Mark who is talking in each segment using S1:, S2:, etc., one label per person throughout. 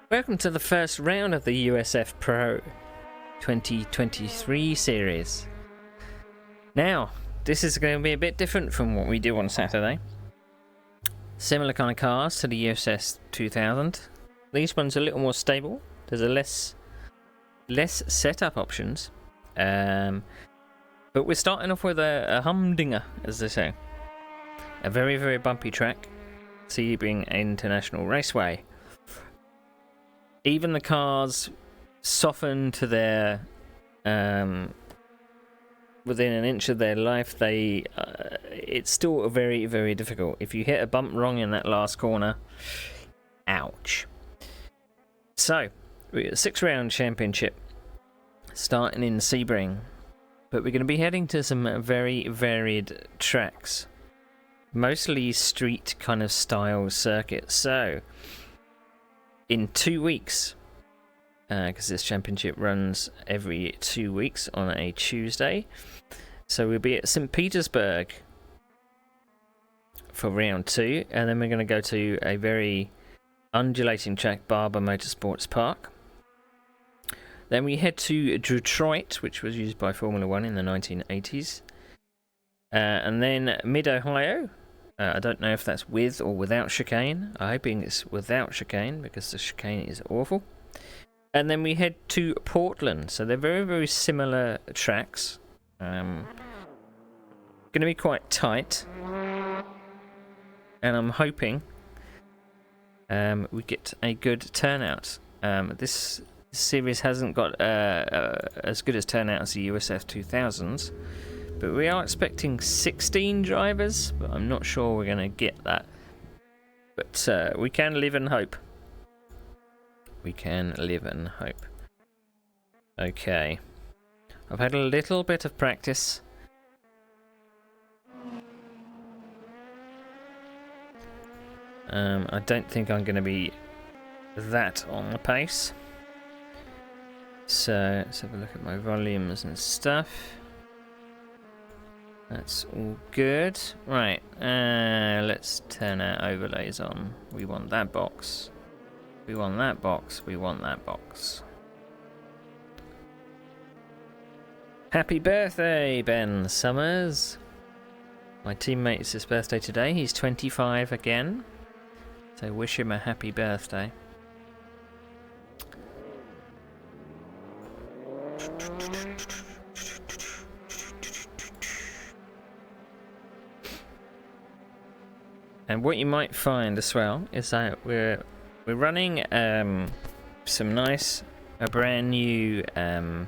S1: Welcome to the first round of the USF Pro 2023 series. Now, this is going to be a bit different from what we do on Saturday. Similar kind of cars to the USF 2000. These ones are a little more stable. There's a less setup options. But we're starting off with a humdinger, as they say. A very, very bumpy track. Sebring International Raceway. Even the cars soften to their within an inch of their life. It's still very, very difficult. If you hit a bump wrong in that last corner, ouch. So we got a 6-round championship starting in Sebring, but we're going to be heading to some very varied tracks, mostly street kind of style circuits. So in 2 weeks, because this championship runs every 2 weeks on a Tuesday, so we'll be at Sim Pitstop for round 2, and then we're going to go to a very undulating track, Barber Motorsports Park. Then we head to Detroit, which was used by Formula 1 in the 1980s, and then Mid-Ohio. I don't know if that's with or without chicane. I'm hoping it's without chicane because the chicane is awful. And then we head to Portland. So they're very, very similar tracks. Going to be quite tight. And I'm hoping we get a good turnout. This series hasn't got as good as turnout as the USF 2000s. But we are expecting 16 drivers, but I'm not sure we're going to get that. But we can live and hope. We can live and hope. Okay. I've had a little bit of practice. I don't think I'm going to be that on the pace. So let's have a look at my volumes and stuff. That's all good. Right, let's turn our overlays on. We want that box. We want that box. We want that box. Happy birthday, Ben Summers. My teammate, it's his birthday today. He's 25 again. So wish him a happy birthday. And what you might find as well is that we're running some nice, a brand new what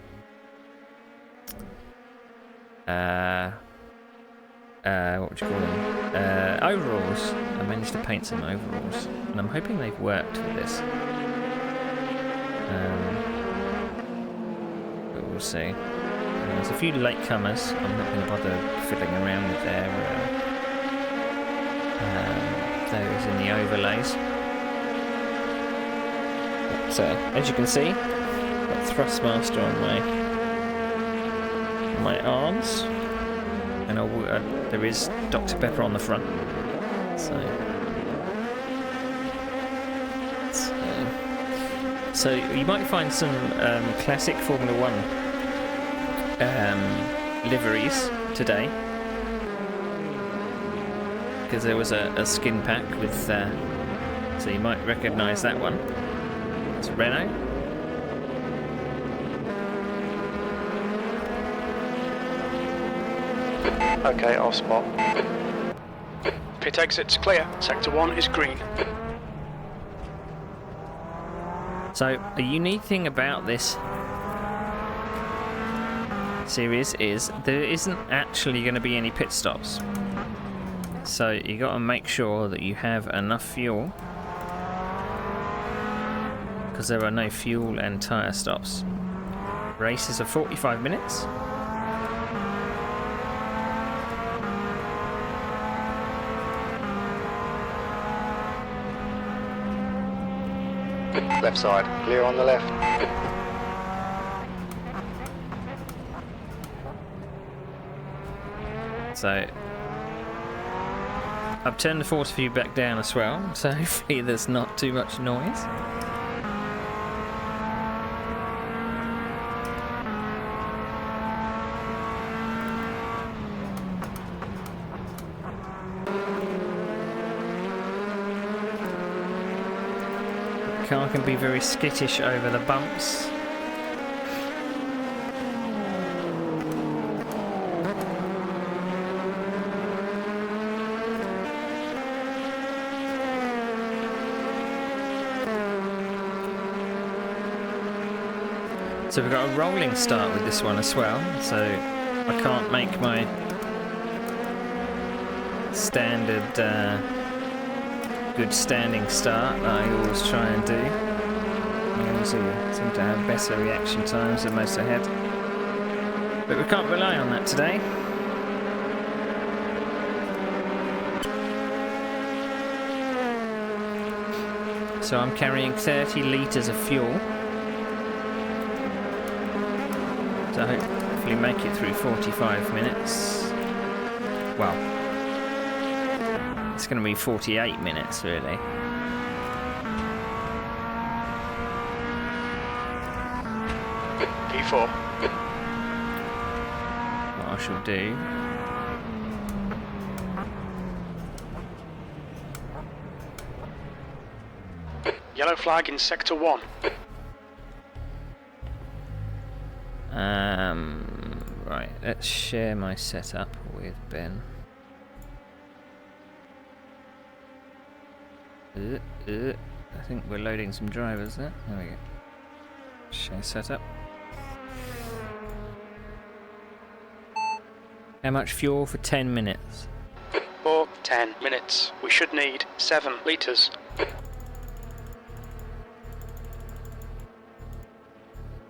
S1: would you call them? Overalls. I managed to paint some overalls, and I'm hoping they've worked with this. But we'll see. There's a few latecomers. I'm not going to bother fiddling around with their those in the overlays. But as you can see, got Thrustmaster on my arms, and there is Dr. Pepper on the front. So you might find some classic Formula 1 liveries today. Because there was a skin pack with, so you might recognise that one. It's Renault.
S2: Okay, I'll spot.
S3: Pit exit's clear. Sector 1 is green.
S1: So the unique thing about this series is there isn't actually going to be any pit stops. So you got to make sure that you have enough fuel, because there are no fuel and tyre stops. Races are 45 minutes.
S2: Left side, clear on the left.
S1: So I've turned the force view back down as well, so hopefully there's not too much noise. car can be very skittish over the bumps. So we've got a rolling start with this one as well, so I can't make my standard good standing start that I always try and do. I always seem to have better reaction times than most ahead. But we can't rely on that today. So I'm carrying 30 litres of fuel. So hopefully make it through 45 minutes. Well, it's going to be 48 minutes really.
S3: P4.
S1: What I shall do.
S3: Yellow flag in sector 1.
S1: Right, let's share my setup with Ben. I think we're loading some drivers there. There we go. Share setup. How much fuel for 10 minutes?
S3: For 10 minutes. We should need 7 litres.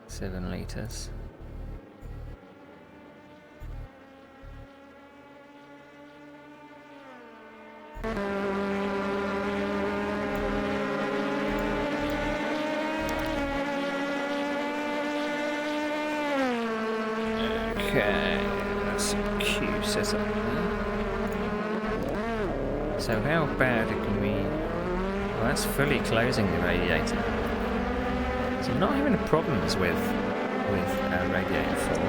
S1: 7 litres. Okay, that's a Q setup there. So how bad can we... Well, that's fully closing the radiator. So I'm not having problems with radiator 4.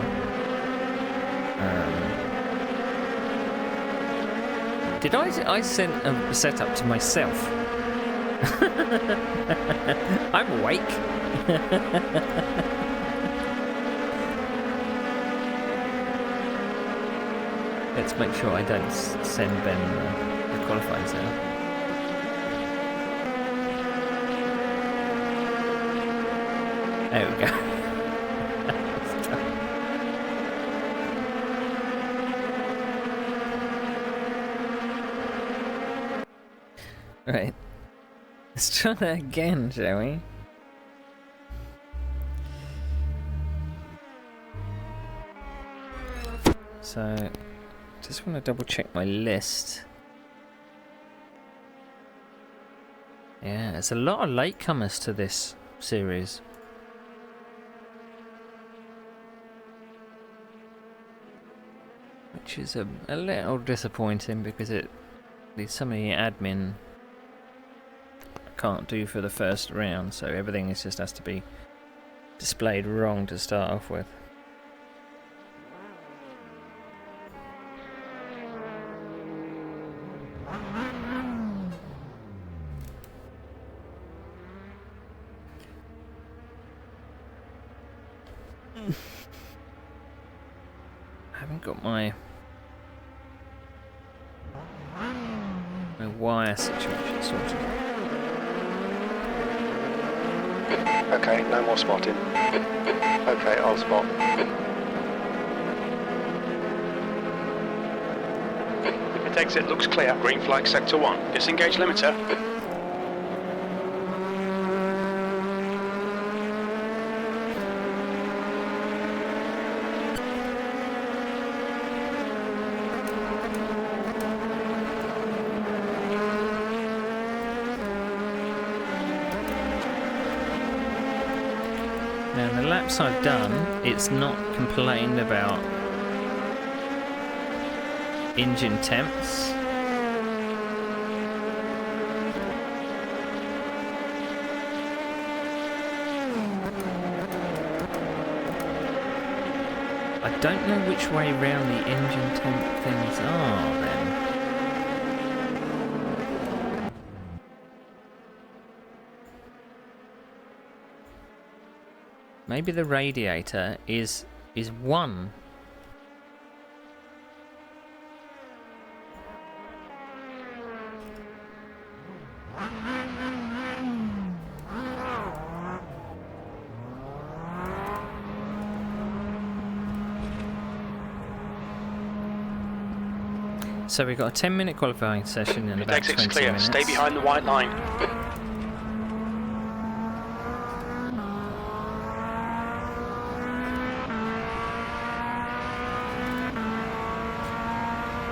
S1: Did I send a setup to myself? I'm awake. Let's make sure I don't send Ben the qualifying setup. There we go. Right. Let's try that again, shall we? So, just want to double check my list. Yeah, there's a lot of latecomers to this series. Which is a little disappointing because there's some of the admin I can't do for the first round, so everything just has to be displayed wrong to start off with. I haven't got my wire situation sorted.
S2: Okay, no more spotting. Okay, I'll spot.
S3: Pit exit looks clear. Green flag sector 1. Disengage limiter.
S1: Now, the laps I've done, it's not complained about engine temps. I don't know which way round the engine temp things are then. Maybe the radiator is one. So we've got a 10-minute qualifying session in about 20
S3: Exit's clear.
S1: minutes.
S3: Stay behind the white line.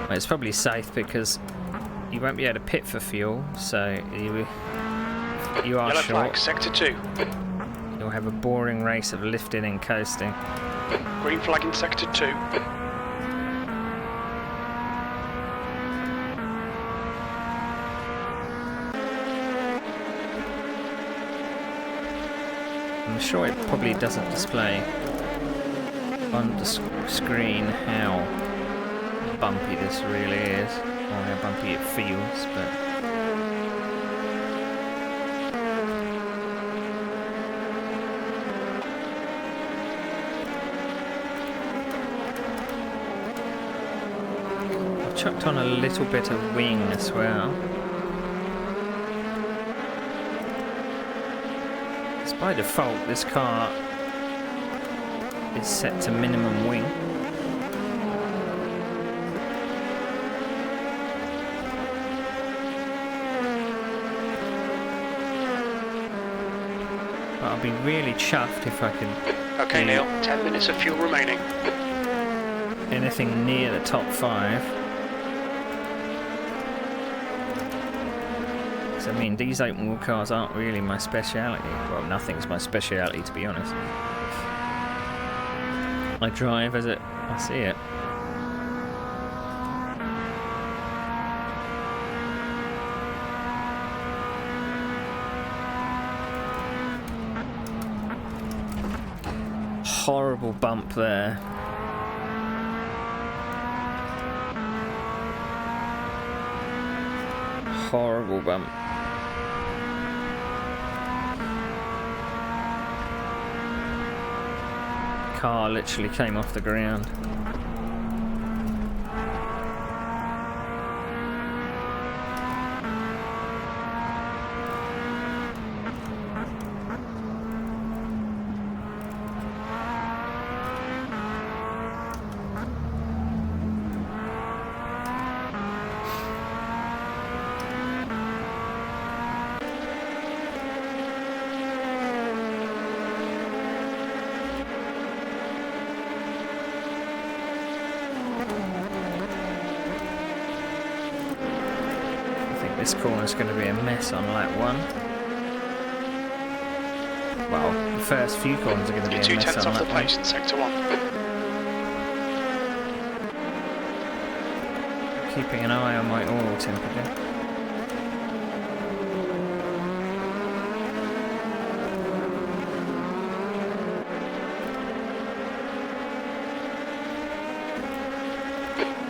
S1: Well, it's probably safe because you won't be able to pit for fuel, so you are
S3: Yellow
S1: short.
S3: flag, sector 2.
S1: You'll have a boring race of lifting and coasting.
S3: Green flag in sector 2.
S1: I'm sure it probably doesn't display on the screen how bumpy this really is, or how bumpy it feels, but I've chucked on a little bit of wing as well. By default, this car is set to minimum wing. But I'll be really chuffed if I can
S3: Okay,
S1: do
S3: Neil, 10 minutes of fuel remaining.
S1: anything near the top 5. I mean, these open wheel cars aren't really my speciality. Well, nothing's my speciality, to be honest. I drive as I see it. Horrible bump there. Horrible bump. Car literally came off the ground. This corner's going to be a mess on lap 1. Well, the first few corners are going to be a
S3: You're
S1: mess
S3: 2/10
S1: on
S3: off the
S1: lap 1.
S3: pace in sector 1.
S1: Keeping an eye on my oil temperature.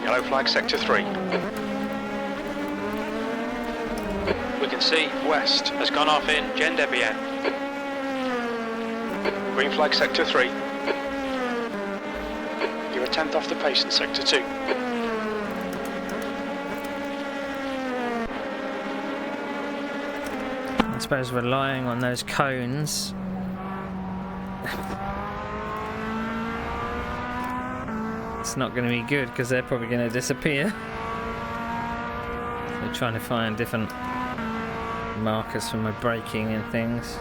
S3: Yellow flag, sector 3. We can see West has gone off in Gendebien. Green flag, sector 3. You're a 10th off the pace in sector 2.
S1: I suppose relying on those cones. It's not going to be good because they're probably going to disappear. So trying to find different markers for my braking and things.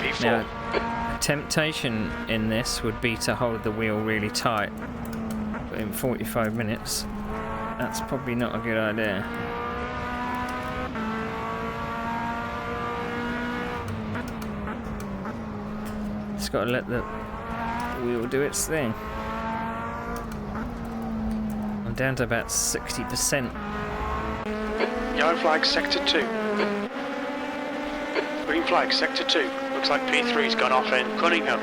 S3: P4.
S1: Now, temptation in this would be to hold the wheel really tight, but in 45 minutes, that's probably not a good idea. Just got to let the wheel do its thing. I'm down to about 60%.
S3: Yellow flag, sector 2. Green flag, sector 2. Looks like P3's gone off in Cunningham.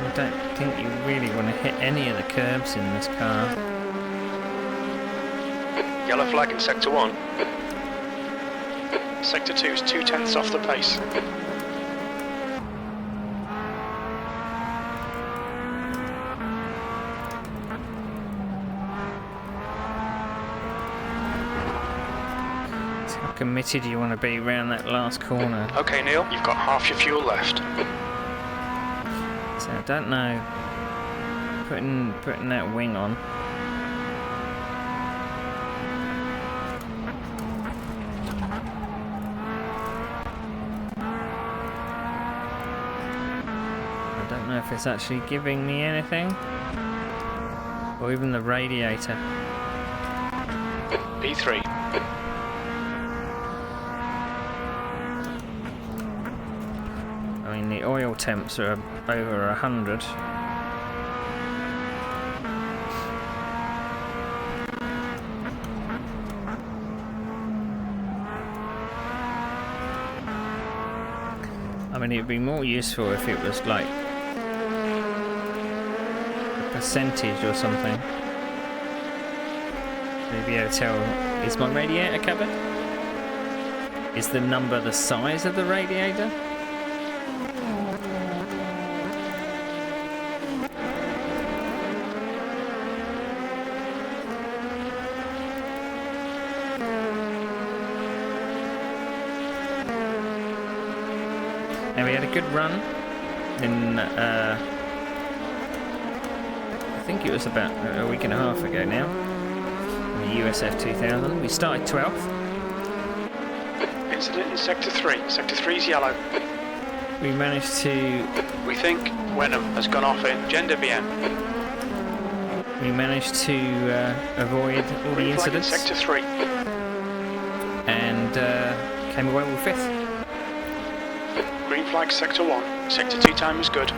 S1: I don't think you really want to hit any of the curbs in this car.
S3: Yellow flag in sector 1. Sector 2 is 2/10 off the pace.
S1: So how committed you want to be around that last corner.
S3: Okay, Neil, you've got half your fuel left.
S1: So I don't know. Putting that wing on. I don't know if it's actually giving me anything. Or even the radiator.
S3: P3.
S1: I mean, the oil temps are over 100. I mean, it'd be more useful if it was like a percentage or something. Maybe I'll tell, is my radiator covered? Is the number the size of the radiator? And we had a good run in, I think it was about a week and a half ago now, in the USF 2000. We started 12th.
S3: Incident in sector 3. Sector 3's yellow.
S1: We managed to...
S3: We think Wenham has gone off in Gender BN.
S1: We managed to avoid all the
S3: Green flag in
S1: incidents
S3: sector 3.
S1: and came away with 5th.
S3: Green flag sector 1. Sector 2 time is good.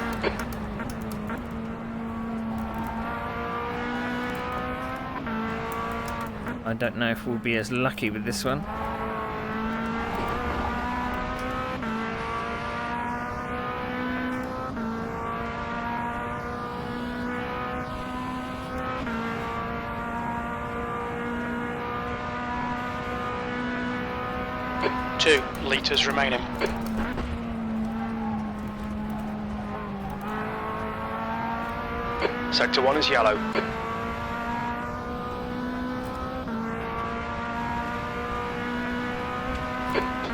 S1: I don't know if we'll be as lucky with this one.
S3: Two litres remaining. Sector 1 is yellow.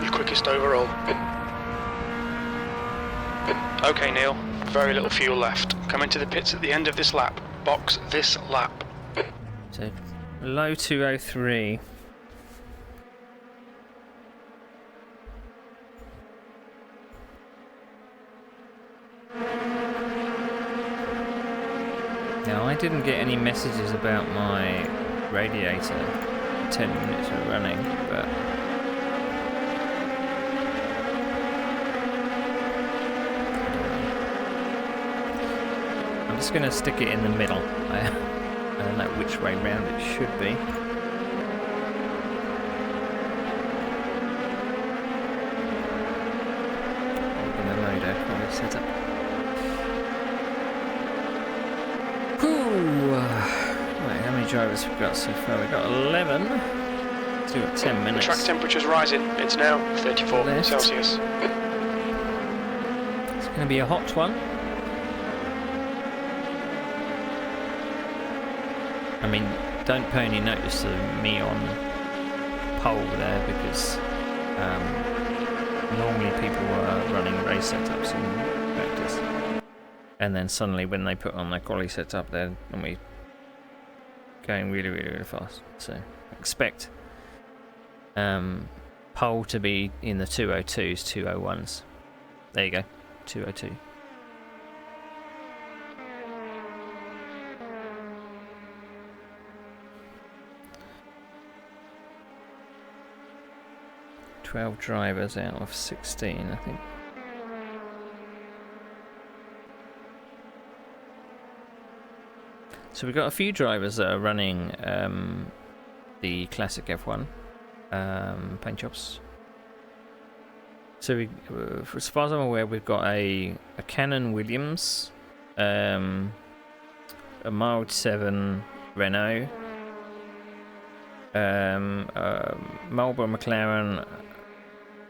S3: Your quickest overall. Okay, Neil. Very little fuel left. Come into the pits at the end of this lap. Box this lap.
S1: So, low 203. Now, I didn't get any messages about my radiator 10 minutes of running, but I'm just going to stick it in the middle. I don't know which way round it should be. Open the loader on the setup. Right, how many drivers have we got so far? We've got 11. Still got 10 minutes.
S3: Track temperature's rising. It's now 34
S1: Left.
S3: Celsius.
S1: It's going to be a hot one. I mean, don't pay any notice to me on pole there because normally people are running race setups in practice. and then suddenly when they put on their quality setup, they're normally going really, really, really fast. So expect pole to be in the 202s, 201s. There you go, 202. $12 drivers out of 16, I think. So we've got a few drivers that are running the classic F1 paint jobs. So we, as far as I'm aware, we've got a Canon Williams, a Mild 7 Renault, a Marlboro McLaren,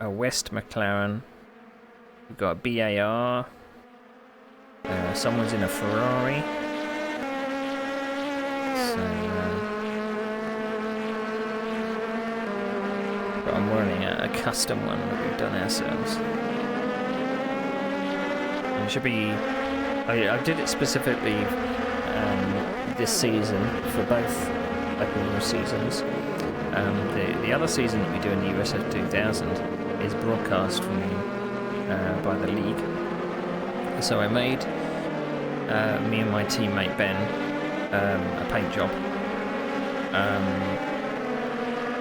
S1: a West McLaren. We've got a BAR. Someone's in a Ferrari. But I'm running a custom one that we've done ourselves. And it should be. I did it specifically this season for both open wheel seasons. The other season that we do in the USF 2000 is broadcast from by the league. So I made me and my teammate Ben a paint job.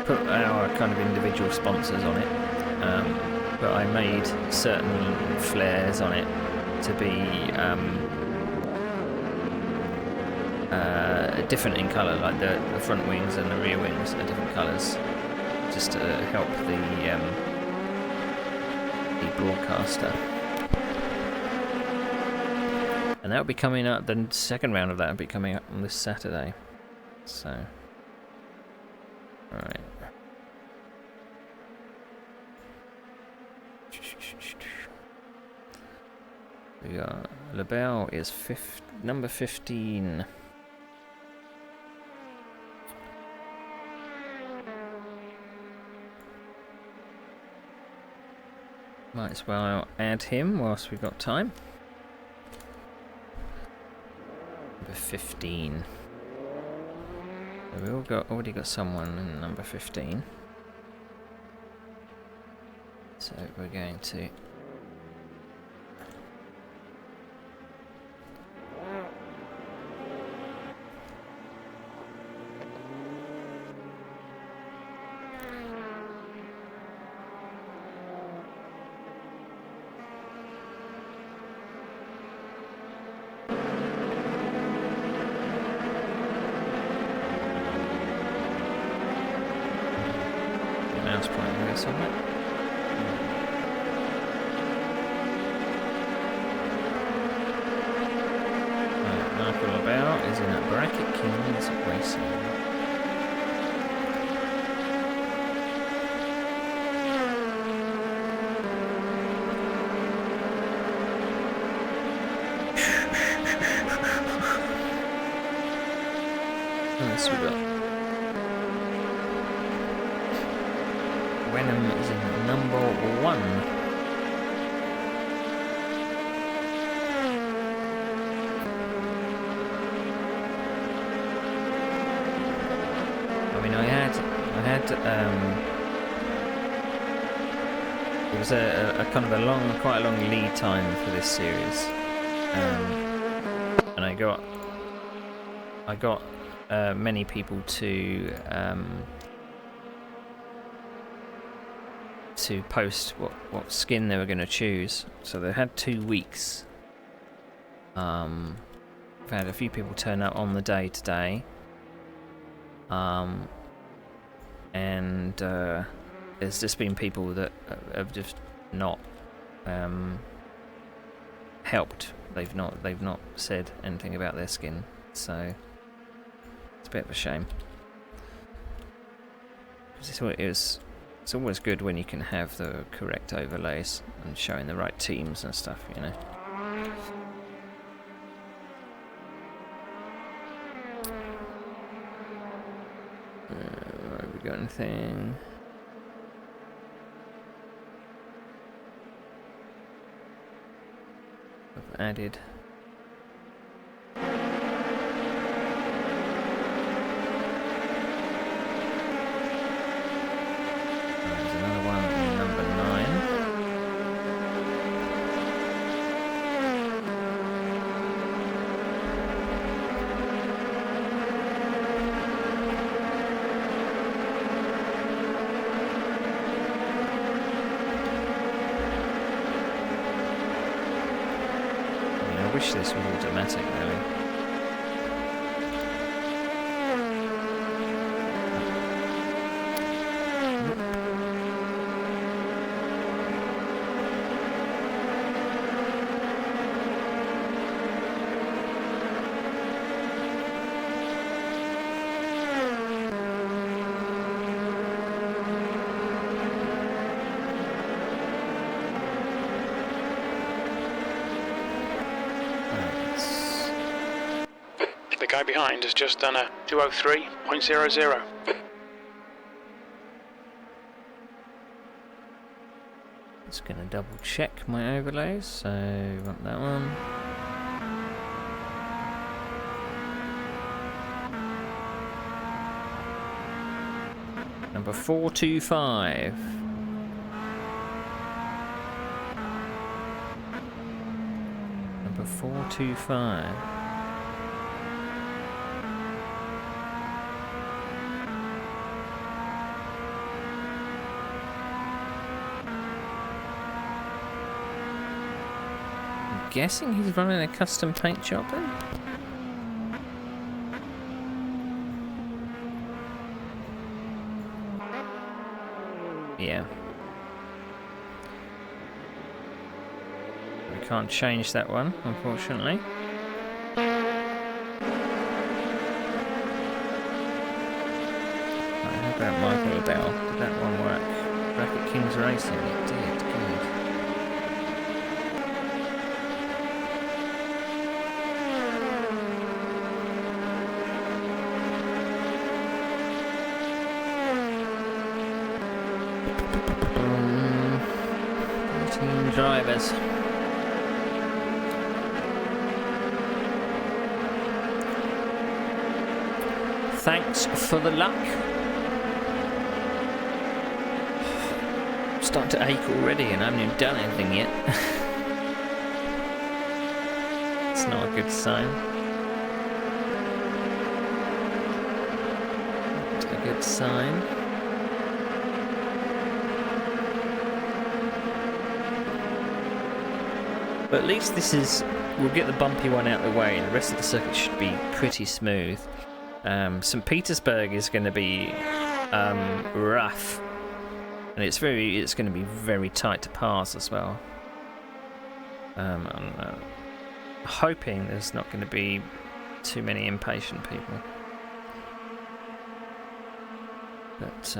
S1: Put our kind of individual sponsors on it, but I made certain flares on it to be different in colour, like the front wings and the rear wings are different colours, just to help the broadcaster. And that will be coming up. The second round of that will be coming up on this Saturday. So, all right. We got LaBelle is number 15. Might as well add him whilst we've got time. Number 15. So we already got someone in number 15. So we're going to mouse pointing there somewhere. Michael LaBelle is in a Bracket Kings Racing. So we got Wenham is in number 1. I mean, I had it was a kind of quite a long lead time for this series, and I got many people to post what skin they were going to choose. So they had 2 weeks. I've had a few people turn up on the day today. And there's just been people that have just not helped. They've not said anything about their skin. So it's a bit of a shame. It's always good when you can have the correct overlays and showing the right teams and stuff, you know. Have we got anything? I've added wish this was automatic, really.
S3: The guy behind has just done a 203.00.
S1: Just gonna double check my overlays, so want that one. Number 425. Number 425. Guessing he's running a custom paint job then? Yeah. We can't change that one, unfortunately. Right, how about Michael Liddell? Did that one work? Bracket Kings Racing, it did, good. Drivers. Thanks for the luck. I'm starting to ache already and I haven't even done anything yet. It's not a good sign. Not a good sign. But at least this is, we'll get the bumpy one out of the way and the rest of the circuit should be pretty smooth. St. Petersburg is going to be rough, and it's going to be very tight to pass as well. I'm hoping there's not going to be too many impatient people. But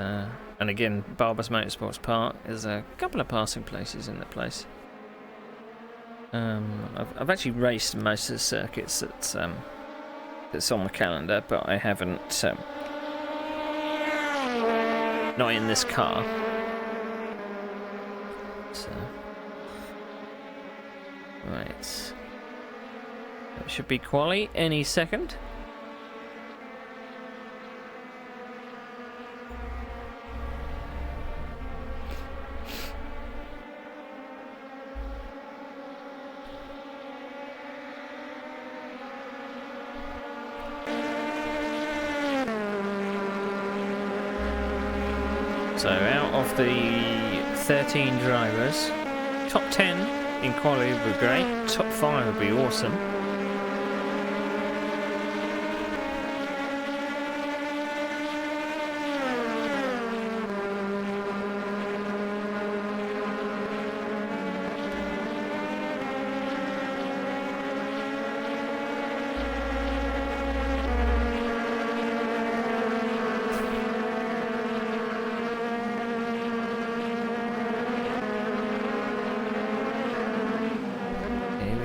S1: and again, Barber's Motorsports Park, there's a couple of passing places in the place. I've actually raced most of the circuits that's on the calendar, but I haven't. Not in this car. So, right. That should be quali any second. So out of the 13 drivers, top 10 in quali would be great, top 5 would be awesome.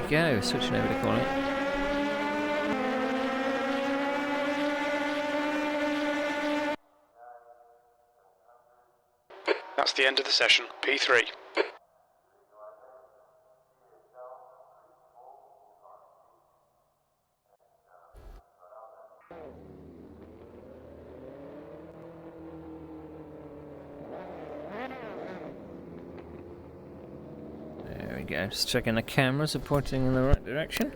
S1: Go, switching over to quality.
S3: That's the end of the session, P3.
S1: There we go, just checking the cameras are pointing in the right direction.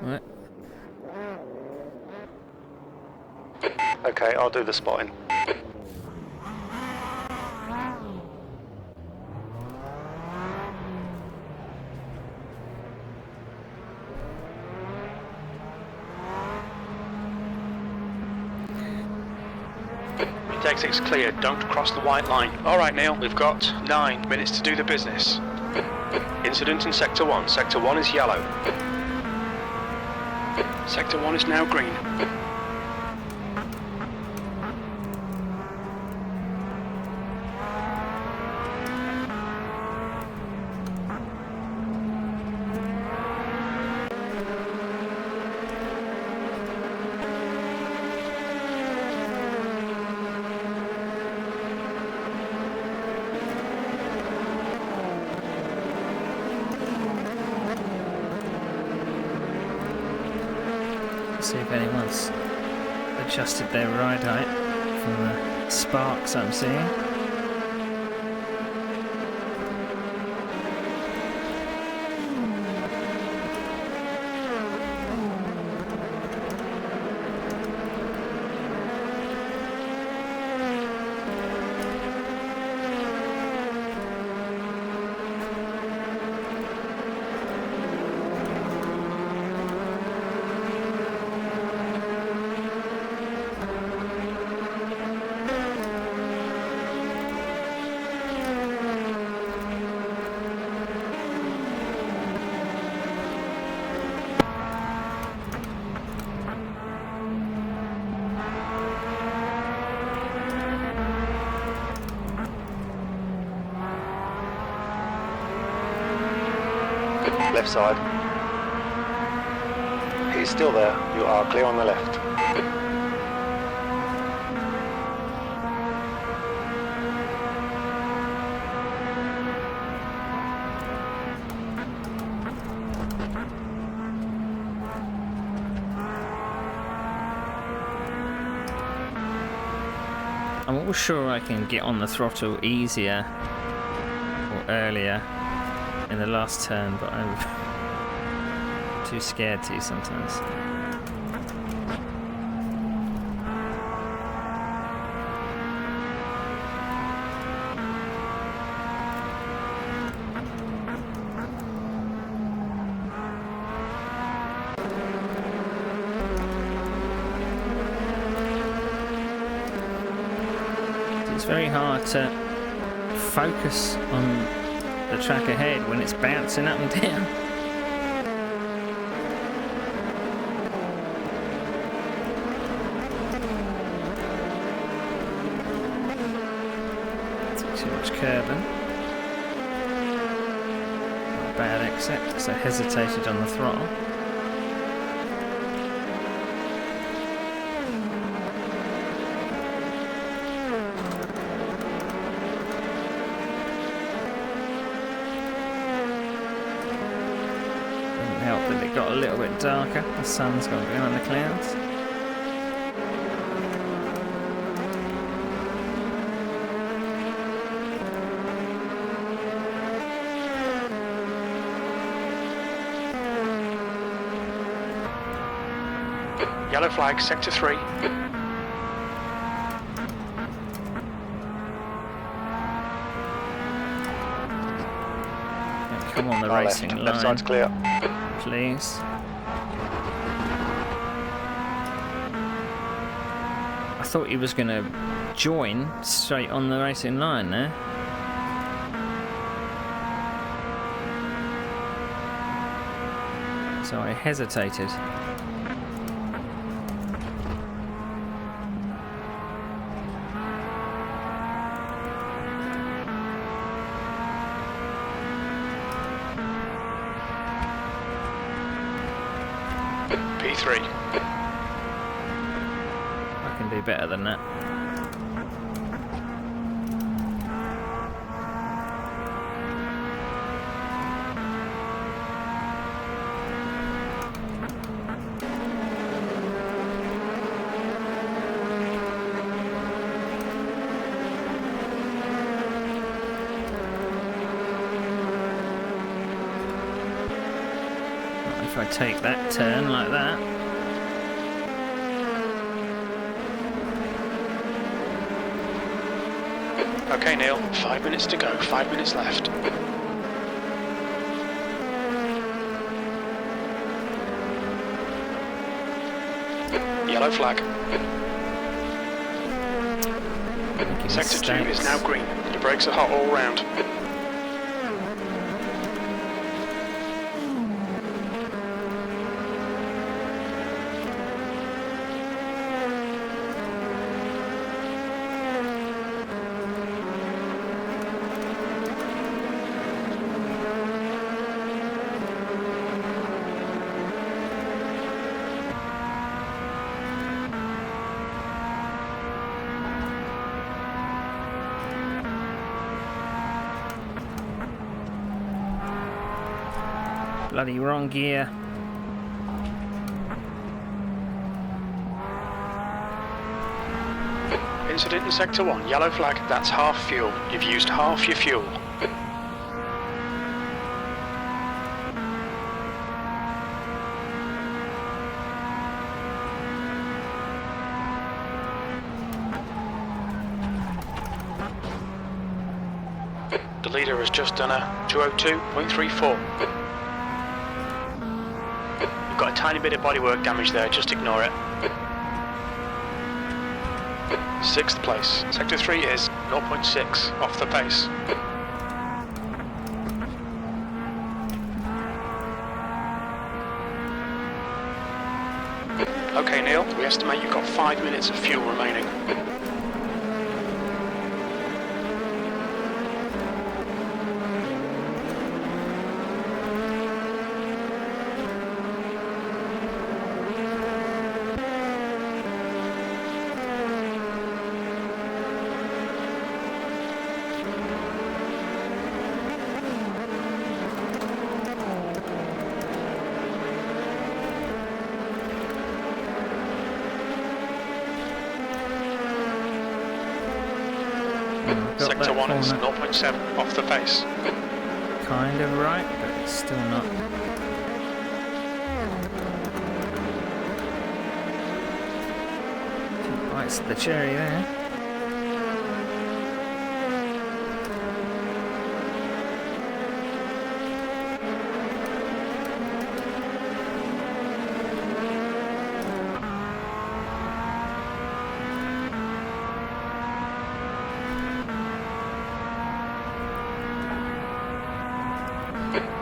S1: Right.
S2: Okay, I'll do the spotting.
S3: Left exit's clear, don't cross the white line. Alright Neil, we've got 9 minutes to do the business. Incident in Sector 1. Sector 1 is yellow. Sector 1 is now green.
S1: See if anyone's adjusted their ride height from the sparks I'm seeing.
S2: Left side. He's still there. You are clear on the left.
S1: I'm always sure I can get on the throttle easier or earlier in the last turn, but I'm too scared to sometimes. It's very hard to focus on the track ahead when it's bouncing up and down. Too much curbing. Bad exit because I hesitated on the throttle. Help that it got a little bit darker. The sun's gone behind the clouds.
S3: Yellow flag, Sector 3.
S1: Yeah, come on, the
S2: Our
S1: racing
S2: left.
S1: line.
S2: Left side's clear.
S1: Please. I thought he was going to join straight on the racing line there. So I hesitated.
S3: P3.
S1: I can do better than that. If I take that turn like that.
S3: Okay, Neil, 5 minutes to go, 5 minutes left. Yellow flag.
S1: Making
S3: Sector 2
S1: mistakes.
S3: is now green. Your brakes are hot all round.
S1: Bloody wrong gear.
S3: Incident in Sector 1, yellow flag. That's half fuel. You've used half your fuel. The leader has just done a 202.34. You've got a tiny bit of bodywork damage there, just ignore it. 6th place. Sector 3 is 0.6 off the pace. Okay, Neil, we estimate you've got 5 minutes of fuel remaining.
S1: Got
S3: Sector
S1: that
S3: 1 is
S1: corner
S3: 0.7 off the pace.
S1: kind of right, but it's still not. Two bites of the cherry there.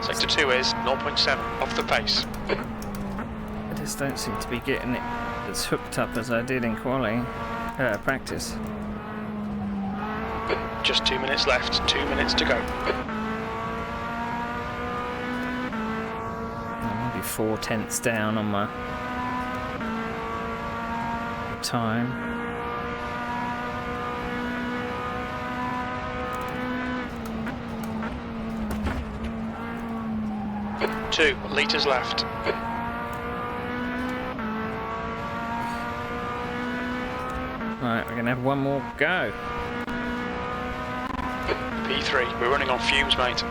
S3: Sector 2 is 0.7 off the pace.
S1: I just don't seem to be getting it as hooked up as I did in quali practice.
S3: Just 2 minutes left, 2 minutes to go.
S1: I'm maybe 4/10 down on my time.
S3: 2 litres left.
S1: Right, we're gonna have one more go.
S3: P3, we're running on fumes, mate.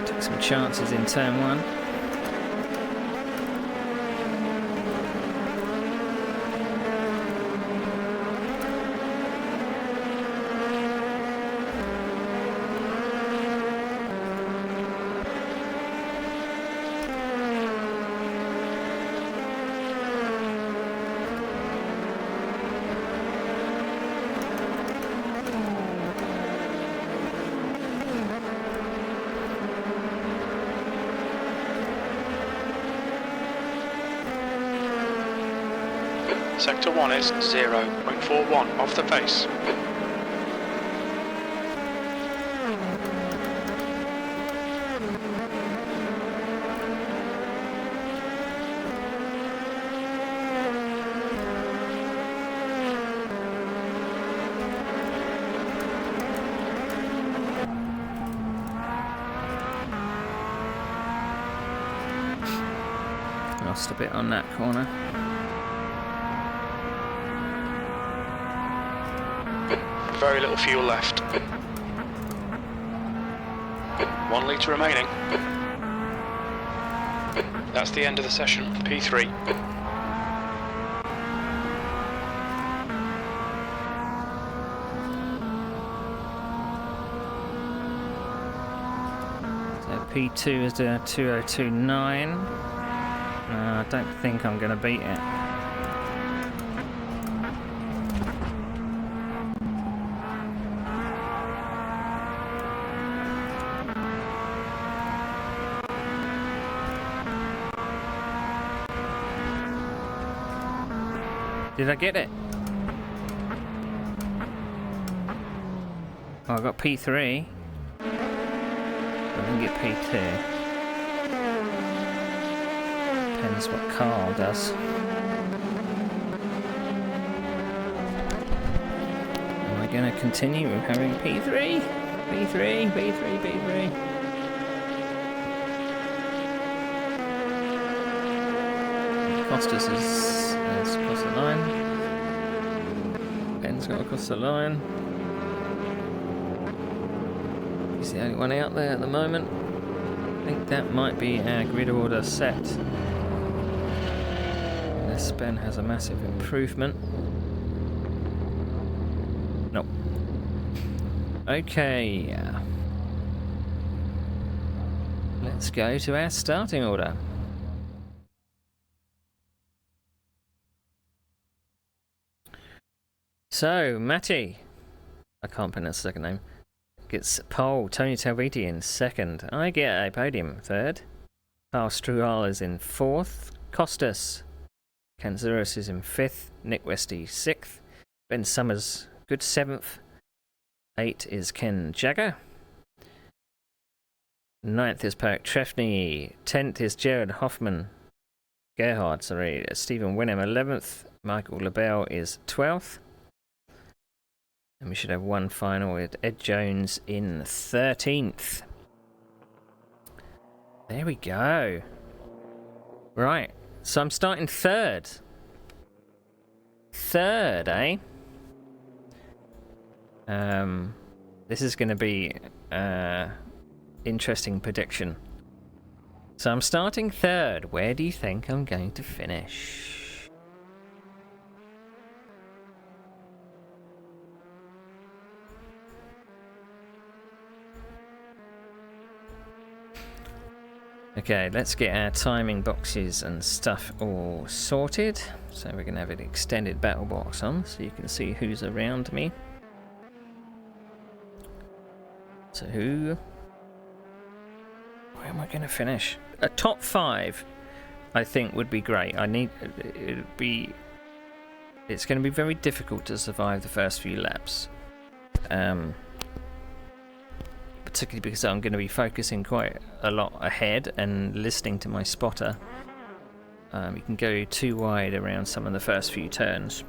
S1: Took some chances in turn one.
S3: Sector 1 is 0.41 off the pace.
S1: Lost a bit on that corner.
S3: Very little fuel left. 1 litre remaining. That's the end of the session. P3.
S1: So P2 is a 2029. I don't think I'm going to beat it. Did I get it? Oh, I got P3. I didn't get P2. Depends what Carl does. Am I going to continue with having P3? P3, P3, P3. Costas has crossed the line. Ben's got to cross the line. He's the only one out there at the moment. I think that might be our grid order set. Unless Ben has a massive improvement. Nope. Okay. Let's go to our starting order. So, Matty, I can't pronounce the second name, gets pole. Tony Talviti in second. I get a podium third. Carl Strual is in fourth. Costas Kanzuris is in fifth. Nick Westy sixth. Ben Summers, good seventh. 8 is Ken Jagger. 9th is Perk Trefny. 10th is Jared Hoffman. Stephen Winham 11th. Michael LaBelle is 12th. And we should have one final with Ed Jones in 13th. There we go. Right, so I'm starting third. Third, eh? This is going to be interesting prediction. So I'm starting third. Where do you think I'm going to finish? Okay, let's get our timing boxes and stuff all sorted. So we're going to have an extended battle box on so you can see who's around me. So where am I going to finish? A top 5 I think would be great. It's going to be very difficult to survive the first few laps. Particularly because I'm going to be focusing quite a lot ahead and listening to my spotter. You can go too wide around some of the first few turns.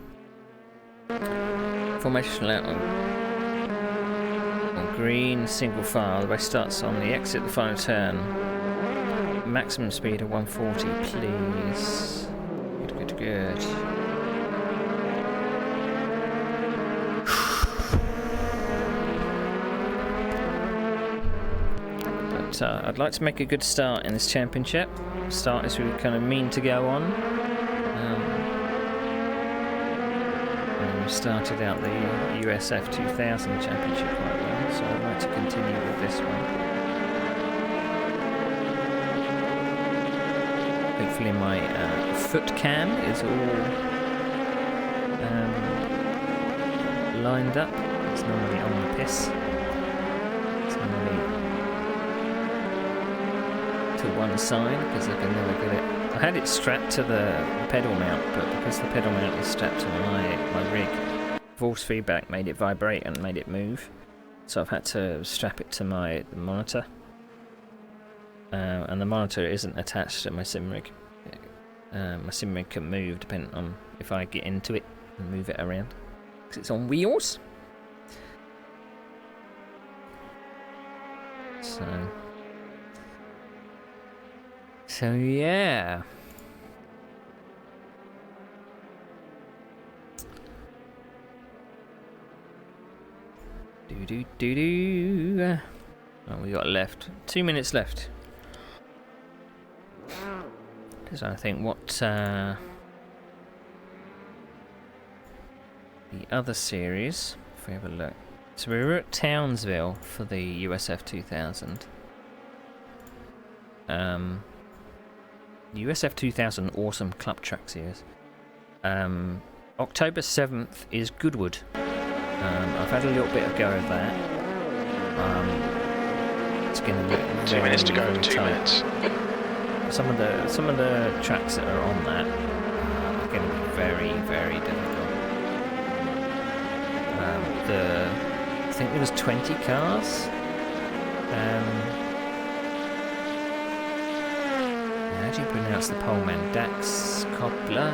S1: Formation out on green, single file. The race starts on the exit, the final turn. Maximum speed of 140, please. Good. I'd like to make a good start in this championship. Start as we kind of mean to go on. And we started out the USF 2000 championship quite well, so I'd like to continue with this one. Hopefully my foot cam is all lined up. It's normally on the piss. It's normally to one side because I can never get it. I had it strapped to the pedal mount, but because the pedal mount is strapped to my rig, force feedback made it vibrate and made it move. So I've had to strap it to the monitor. And the monitor isn't attached to my sim rig. My sim rig can move depending on if I get into it and move it around. Because it's on wheels. So yeah. What we got left? 2 minutes left. Because I think what the other series, if we have a look. So we were at Townsville for the USF 2000. USF 2000 awesome club track series. October 7th is Goodwood. I've had a little bit of go of that. It's going to be
S3: 2 minutes to go. 2
S1: tight.
S3: minutes.
S1: Some of the tracks that are on that are going to be very, very difficult. I think there was 20 cars. How do you pronounce the poleman? Dax Cobbler?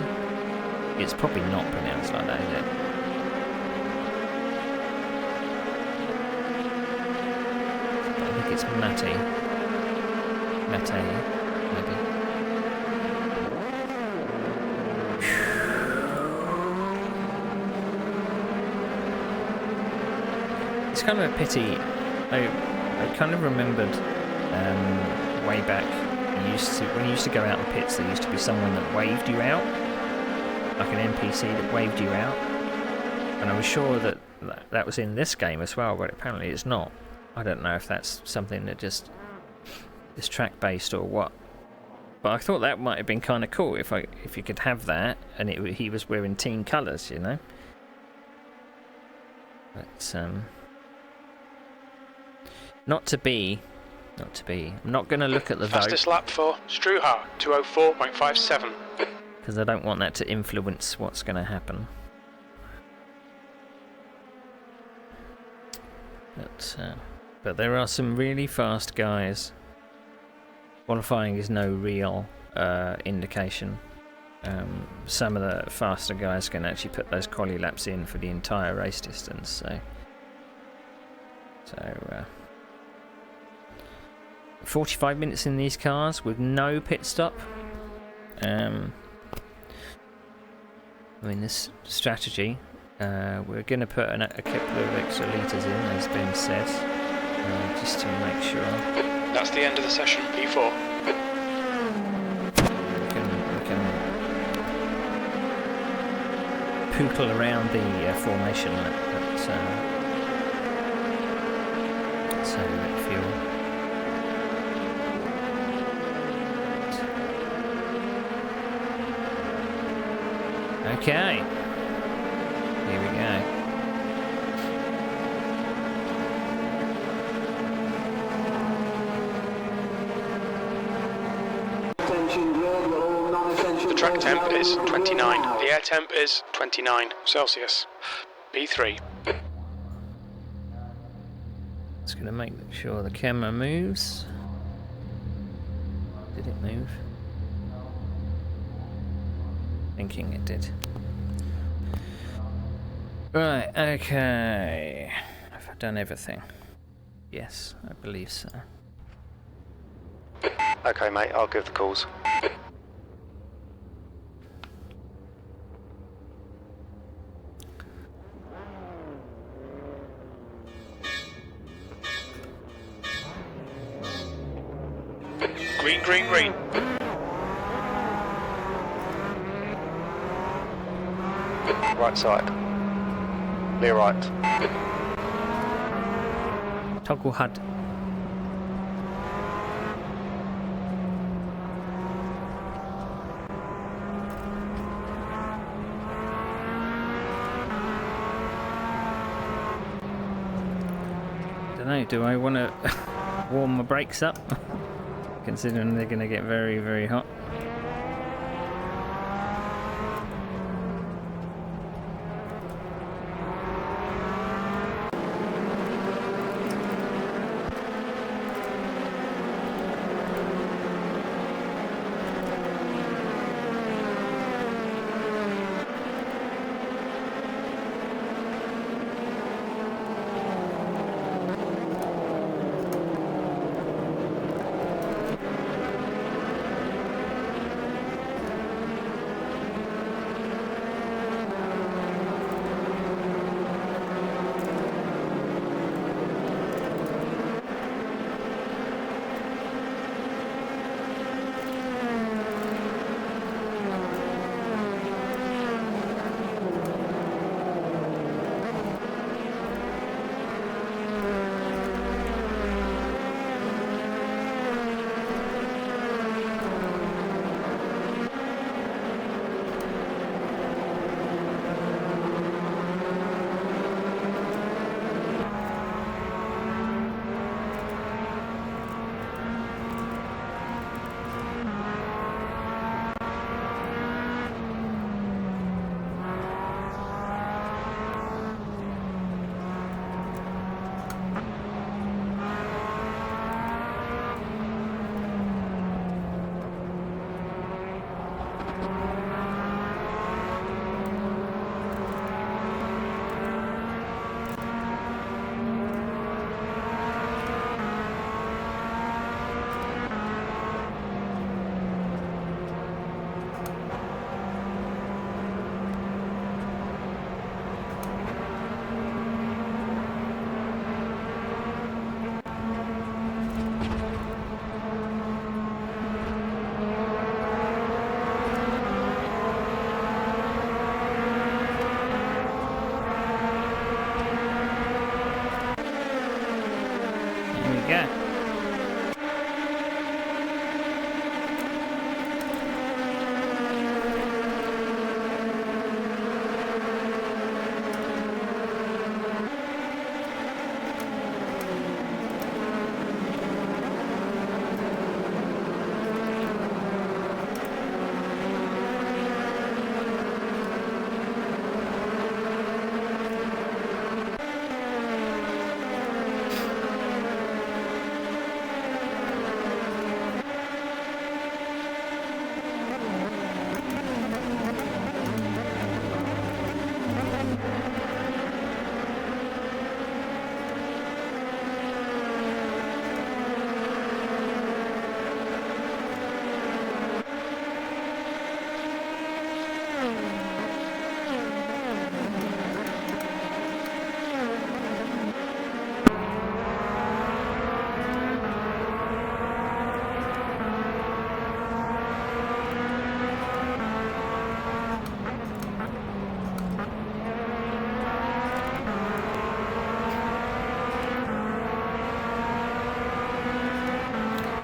S1: It's probably not pronounced like that, is it? I think it's Matty. Maybe. It's kind of a pity. I kind of remembered way back. When you used to go out in the pits, there used to be someone that waved you out, like an NPC that waved you out. And I was sure that was in this game as well, but apparently it's not. I don't know if that's something that just is track based or what. But I thought that might have been kind of cool if you could have that, and he was wearing team colours, you know. But not to be. I'm not going to look at the vote.
S3: Fastest lap for Struha, 204.57.
S1: Because I don't want that to influence what's going to happen. But there are some really fast guys. Qualifying is no real indication. Some of the faster guys can actually put those quali laps in for the entire race distance. So 45 minutes in these cars with no pit stop. I mean, this strategy, we're going to put a couple of extra litres in, as Ben said, just to make sure.
S3: That's the end of the session, P4.
S1: We can pootle around the formation so that fuel. Okay, here we go.
S3: The track temp is 29. The air temp is 29 Celsius. B3.
S1: Just going to make sure the camera moves. Did it move? Thinking it did. Right, okay. Have I done everything? Yes, I believe so.
S2: Okay, mate, I'll give the calls.
S3: Green, green, green.
S2: Right side. Clear right.
S1: Toggle HUD. Don't know, do I want to warm my brakes up? Considering they're going to get very, very hot.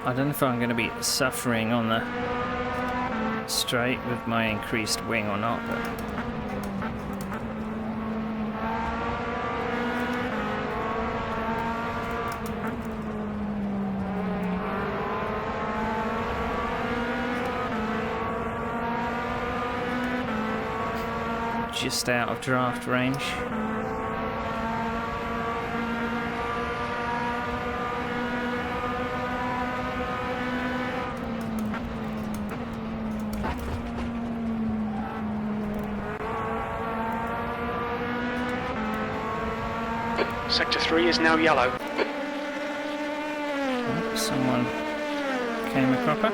S1: I don't know if I'm going to be suffering on the straight with my increased wing or not, but just out of draft range.
S3: Sector 3 is now yellow.
S1: Oh, someone came a cropper.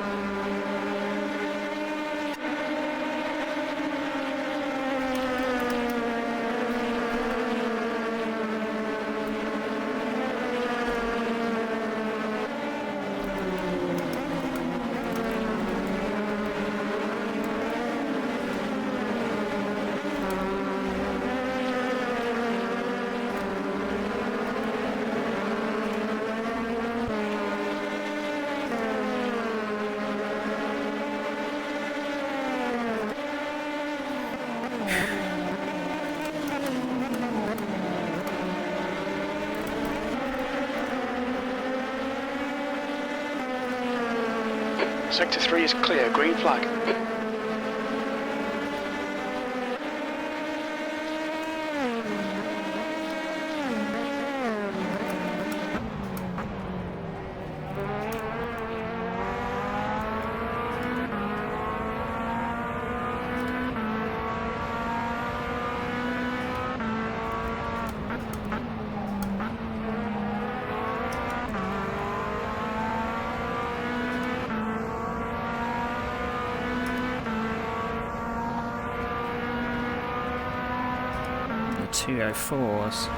S3: Sector 3 is clear, green flag.
S1: The 204s.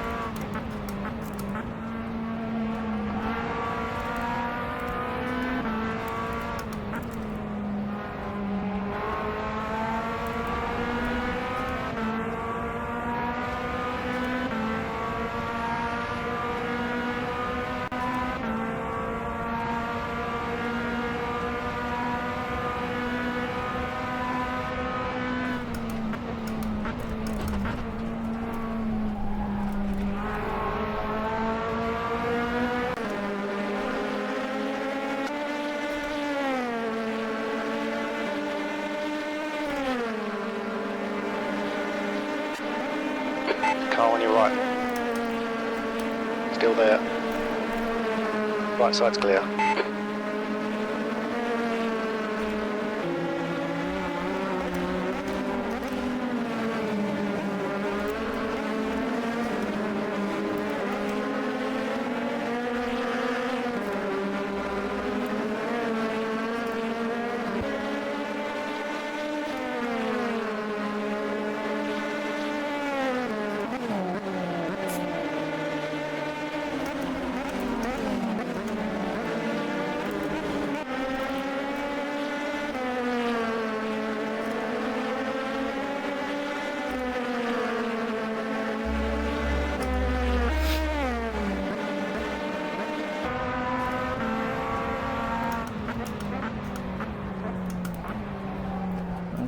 S2: Car on your right. Still there. Right side's clear.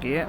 S1: Yeah.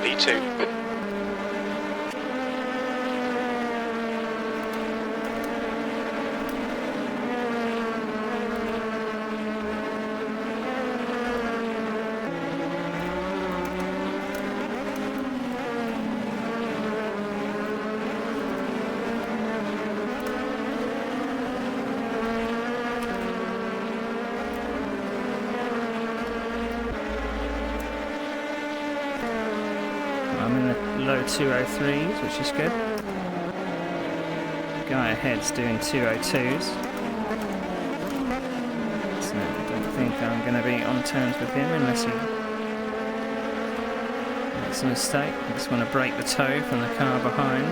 S3: V2.
S1: I'm in the low 203s, which is good. Guy ahead's doing 202s. So I don't think I'm going to be on terms with him unless he makes a mistake. I just want to break the toe from the car behind.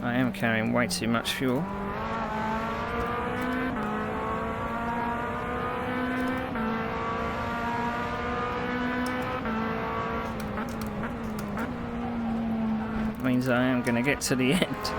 S1: I am carrying way too much fuel. Means I am going to get to the end.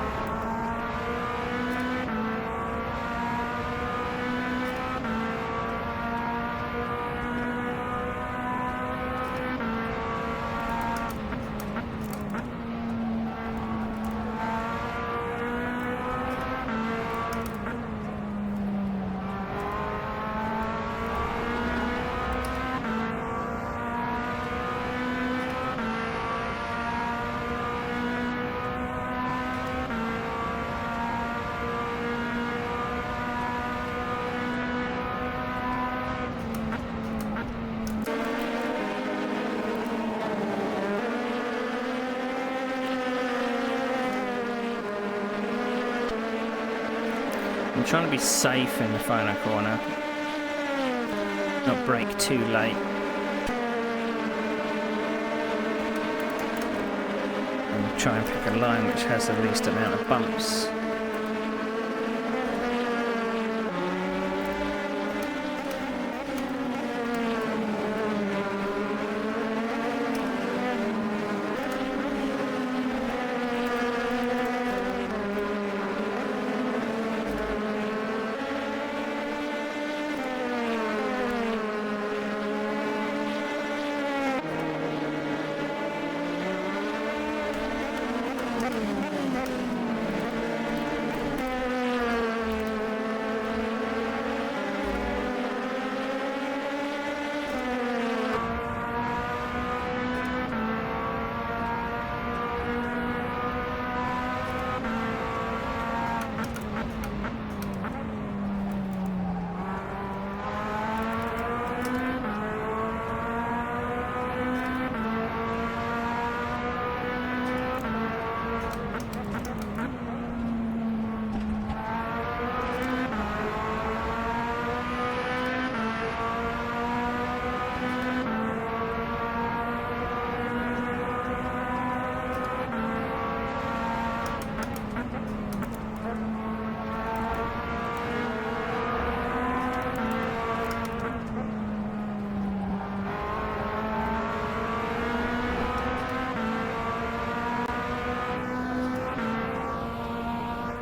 S1: I'm trying to be safe in the final corner, not brake too late. And try and pick a line which has the least amount of bumps.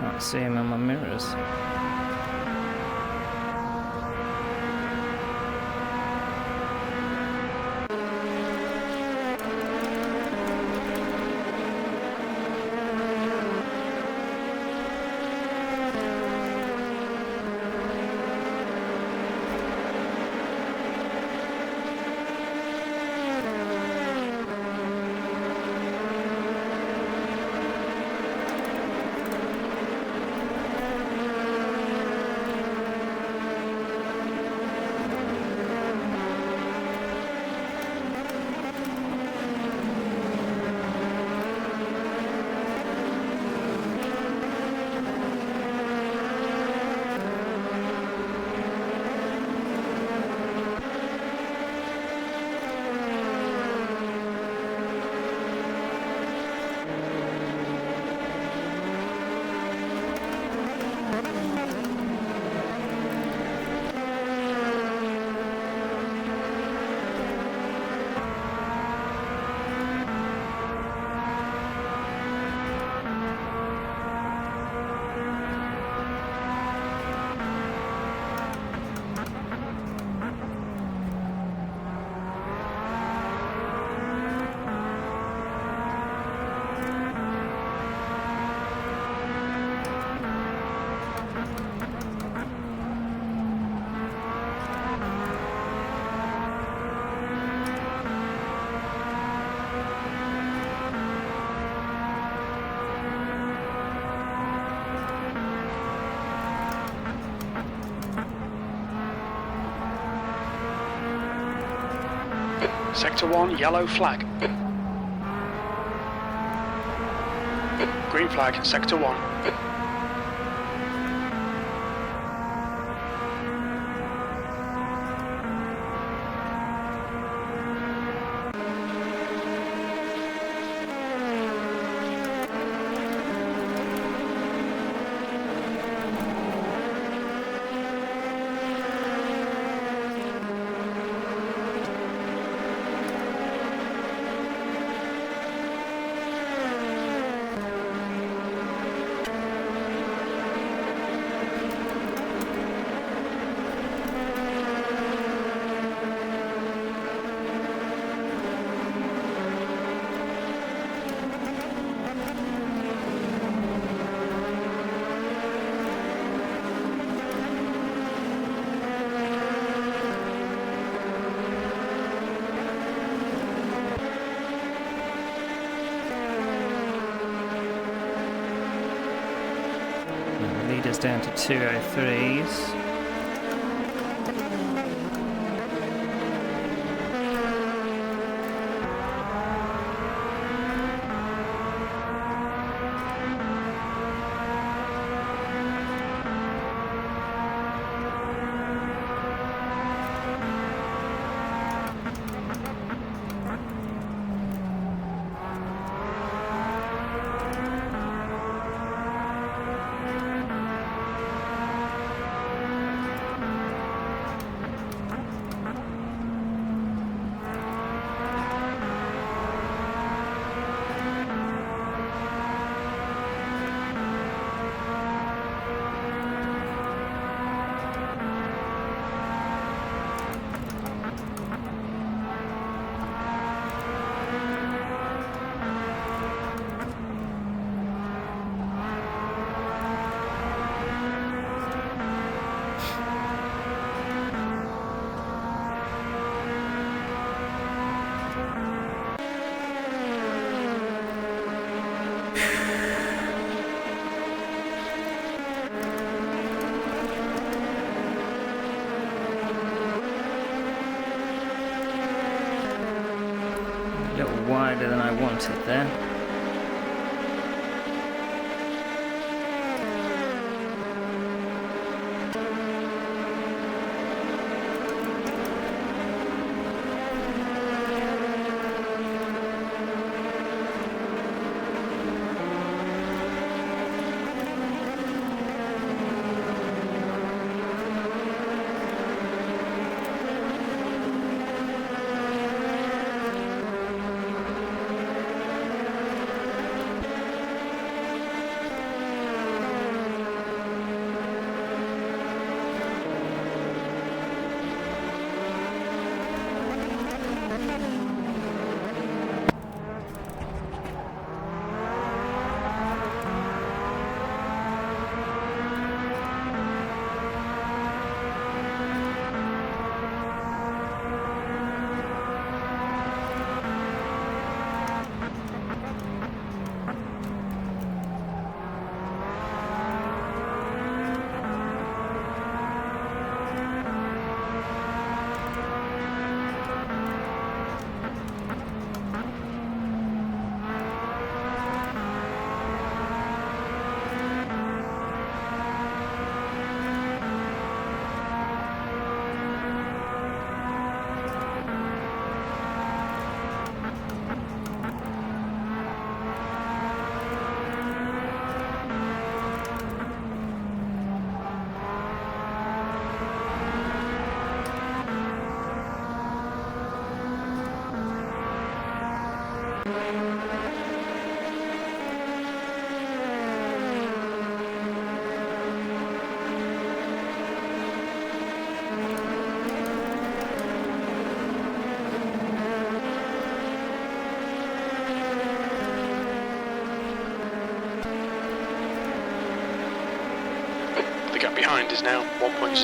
S1: Can't see him on my mirrors.
S3: Sector 1, yellow flag. Green flag, Sector 1.
S1: Leaders down to 203s. A little wider than I wanted there.
S3: The gap behind is now 1.0.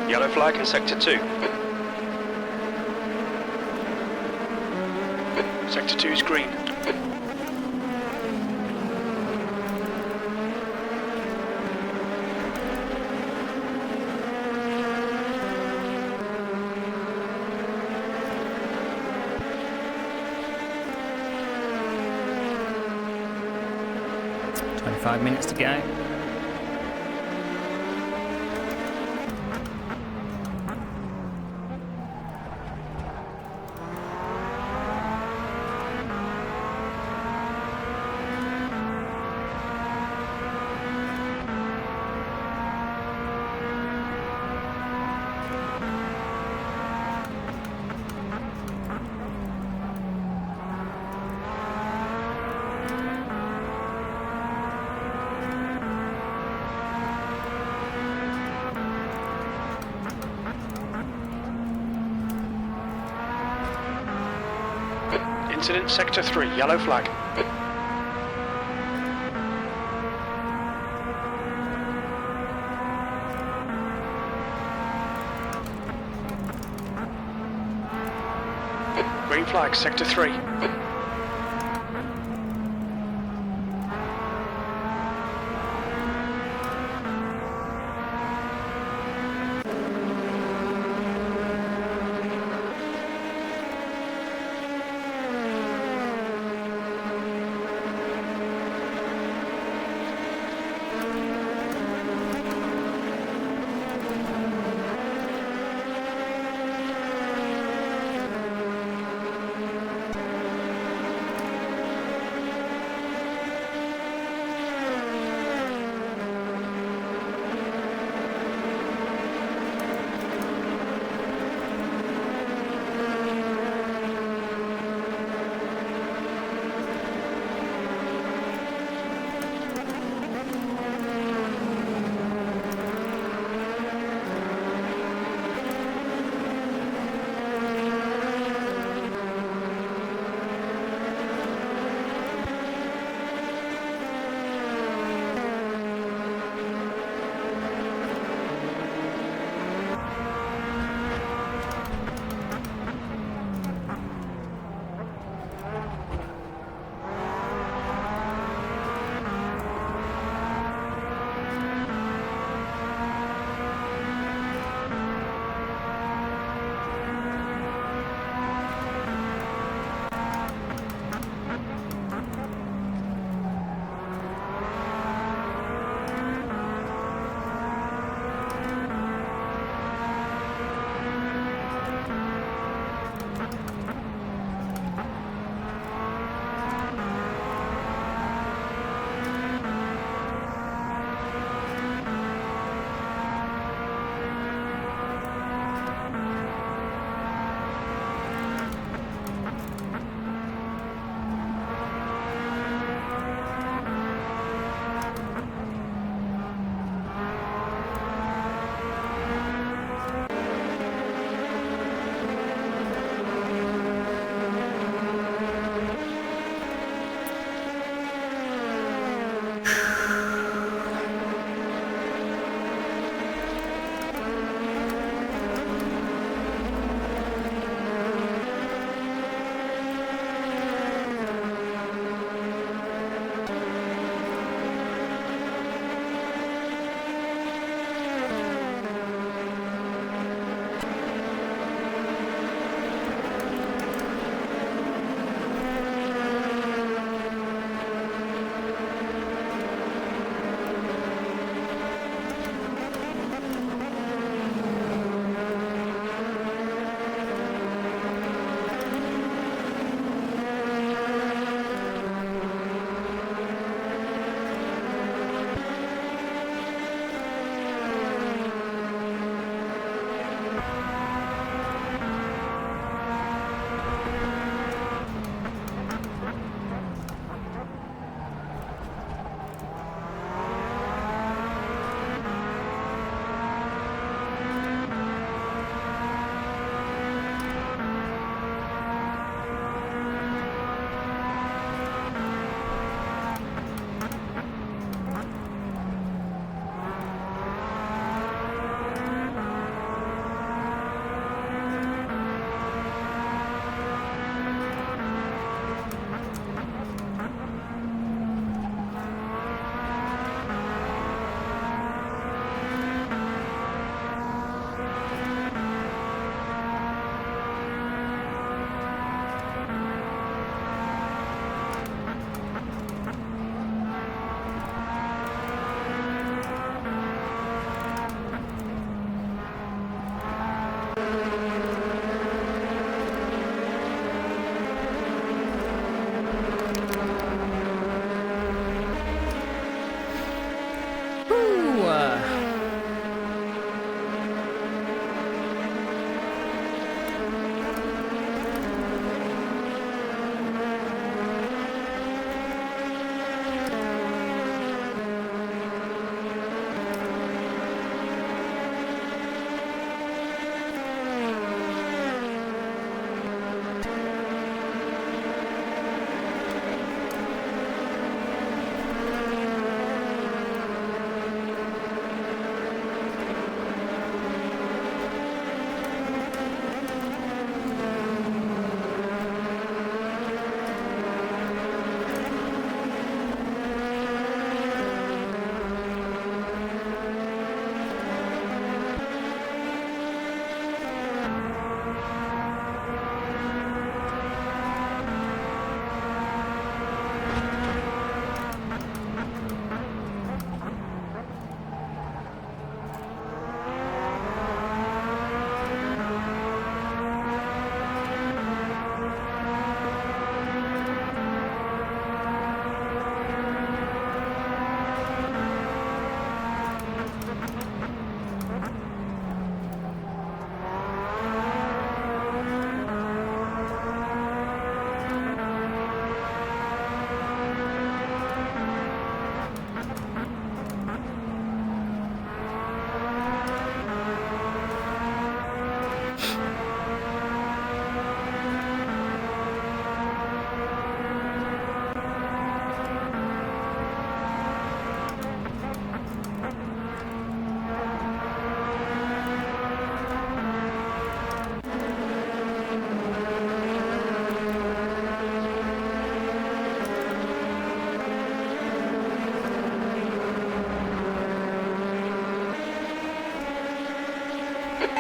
S3: Yellow flag in Sector 2. Sector 2 is green.
S1: 5 minutes to go.
S3: Incident Sector 3, yellow flag. Green flag, Sector 3.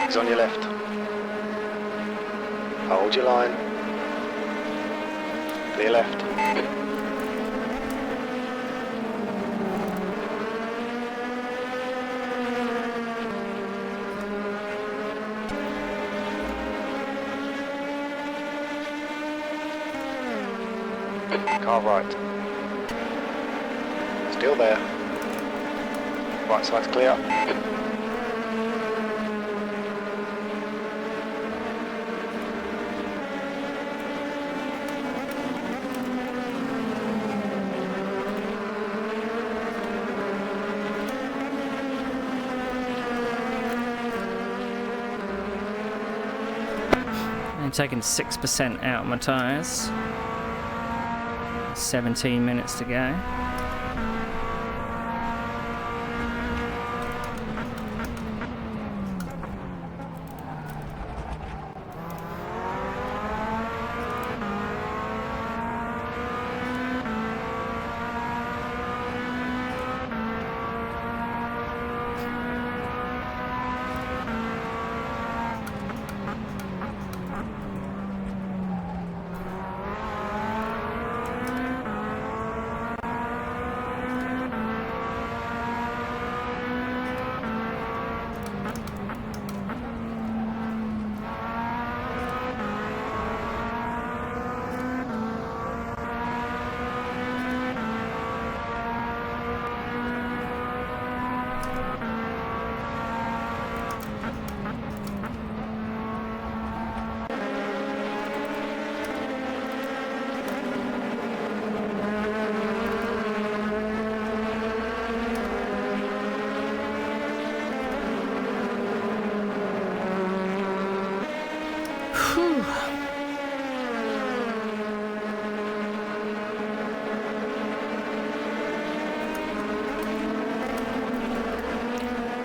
S2: He's on your left. Hold your line. Clear left. Car right. Still there. Right side's clear.
S1: I'm taking 6% out of my tyres. 17 minutes to go.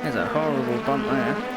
S1: There's a horrible bump there.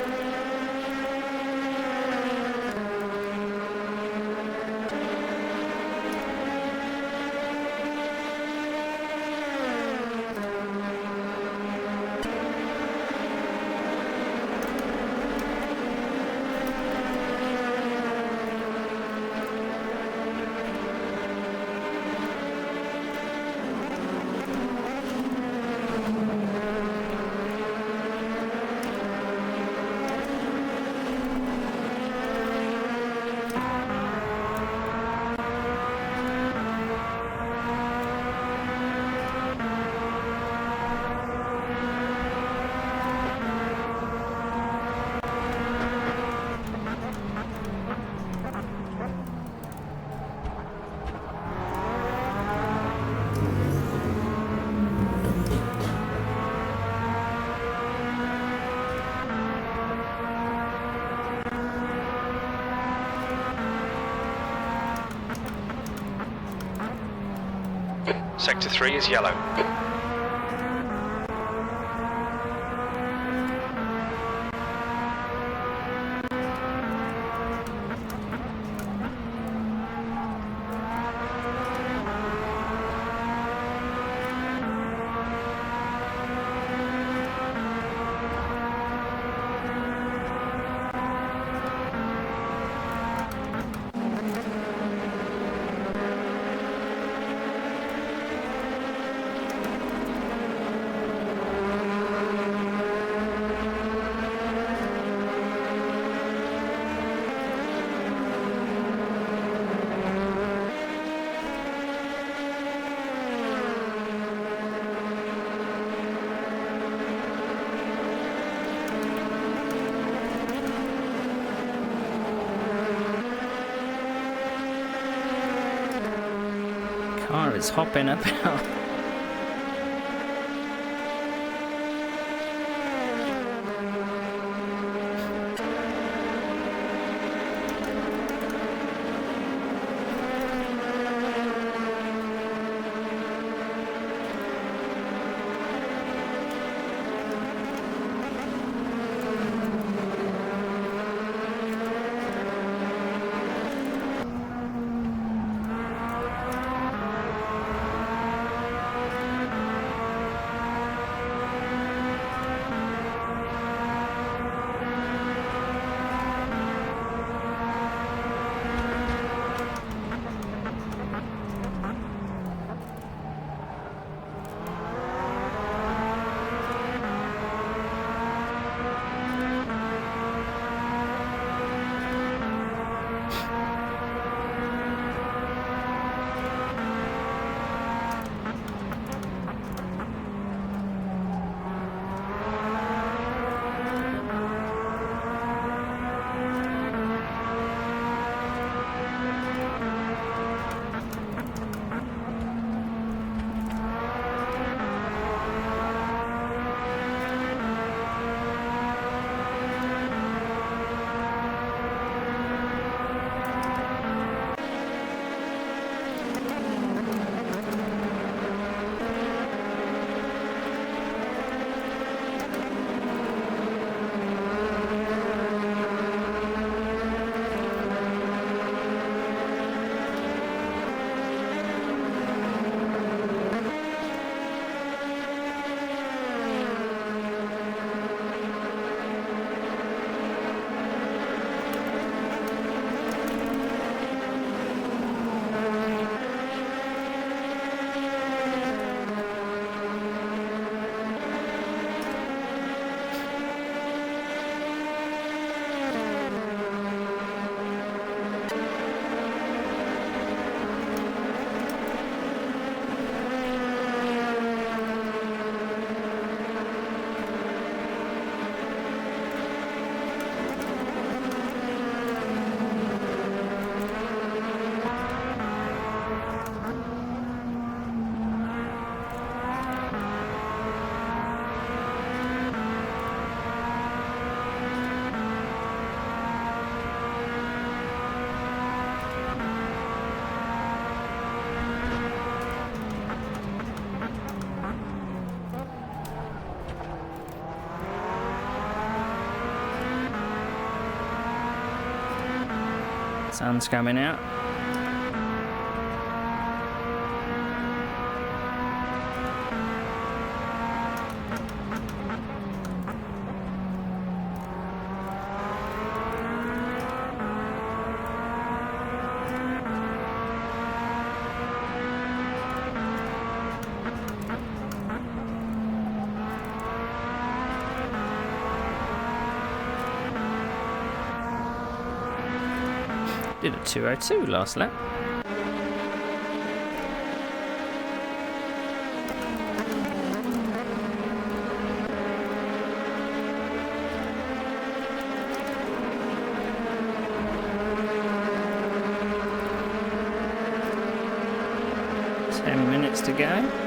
S3: Sector 3 is yellow.
S1: Car is hopping about. Sun's coming out. Did a 2:02 last lap. Minutes to go.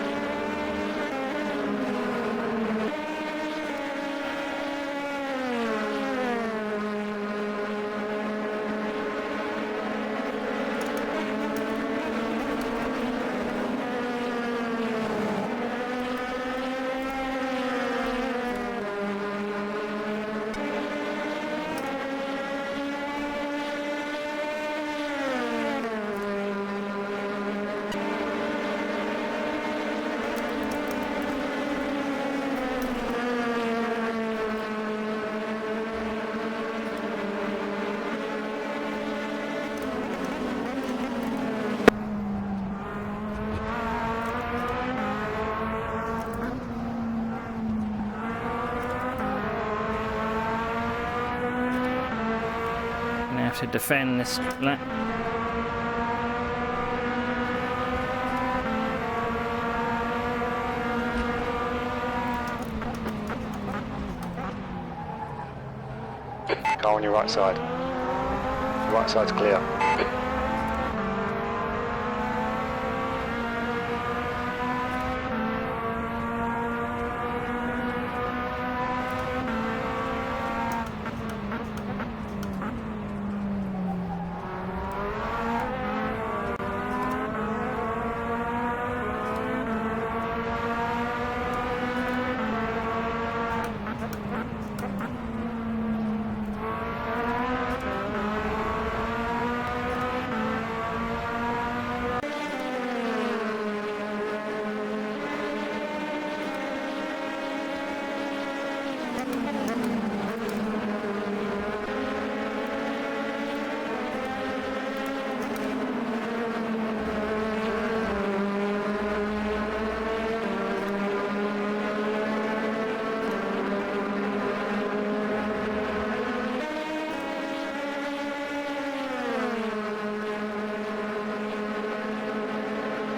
S1: To defend this lap.
S2: Car on your right side. Right side's clear.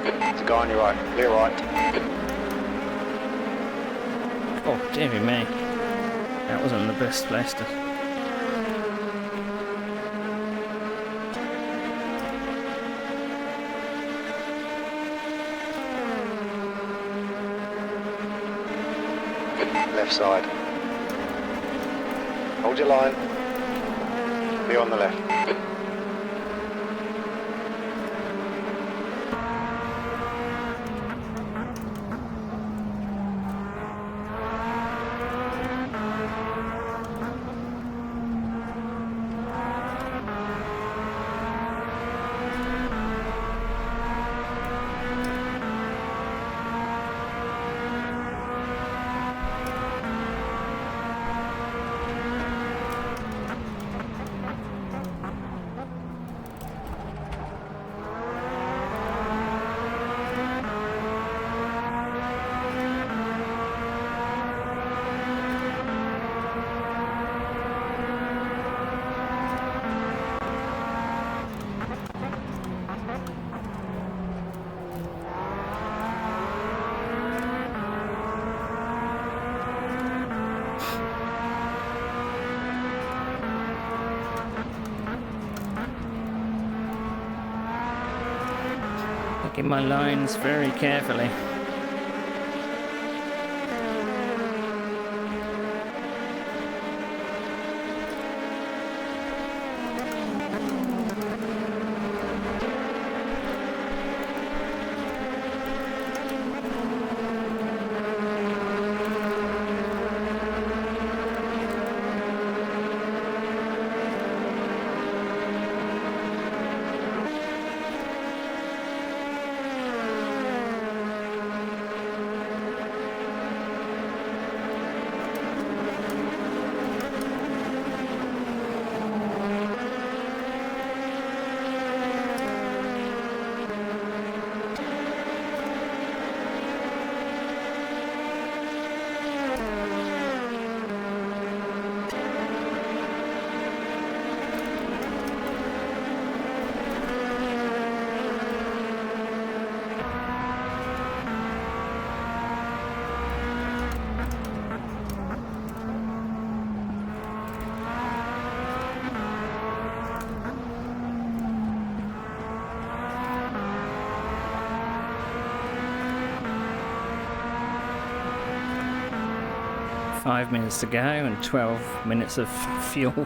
S2: There's a guy on your right, clear right.
S1: Oh, dear me. That wasn't the best place to...
S2: Left side. Hold your line. Be on the left.
S1: Picking my lines very carefully. 5 minutes to go and 12 minutes of fuel.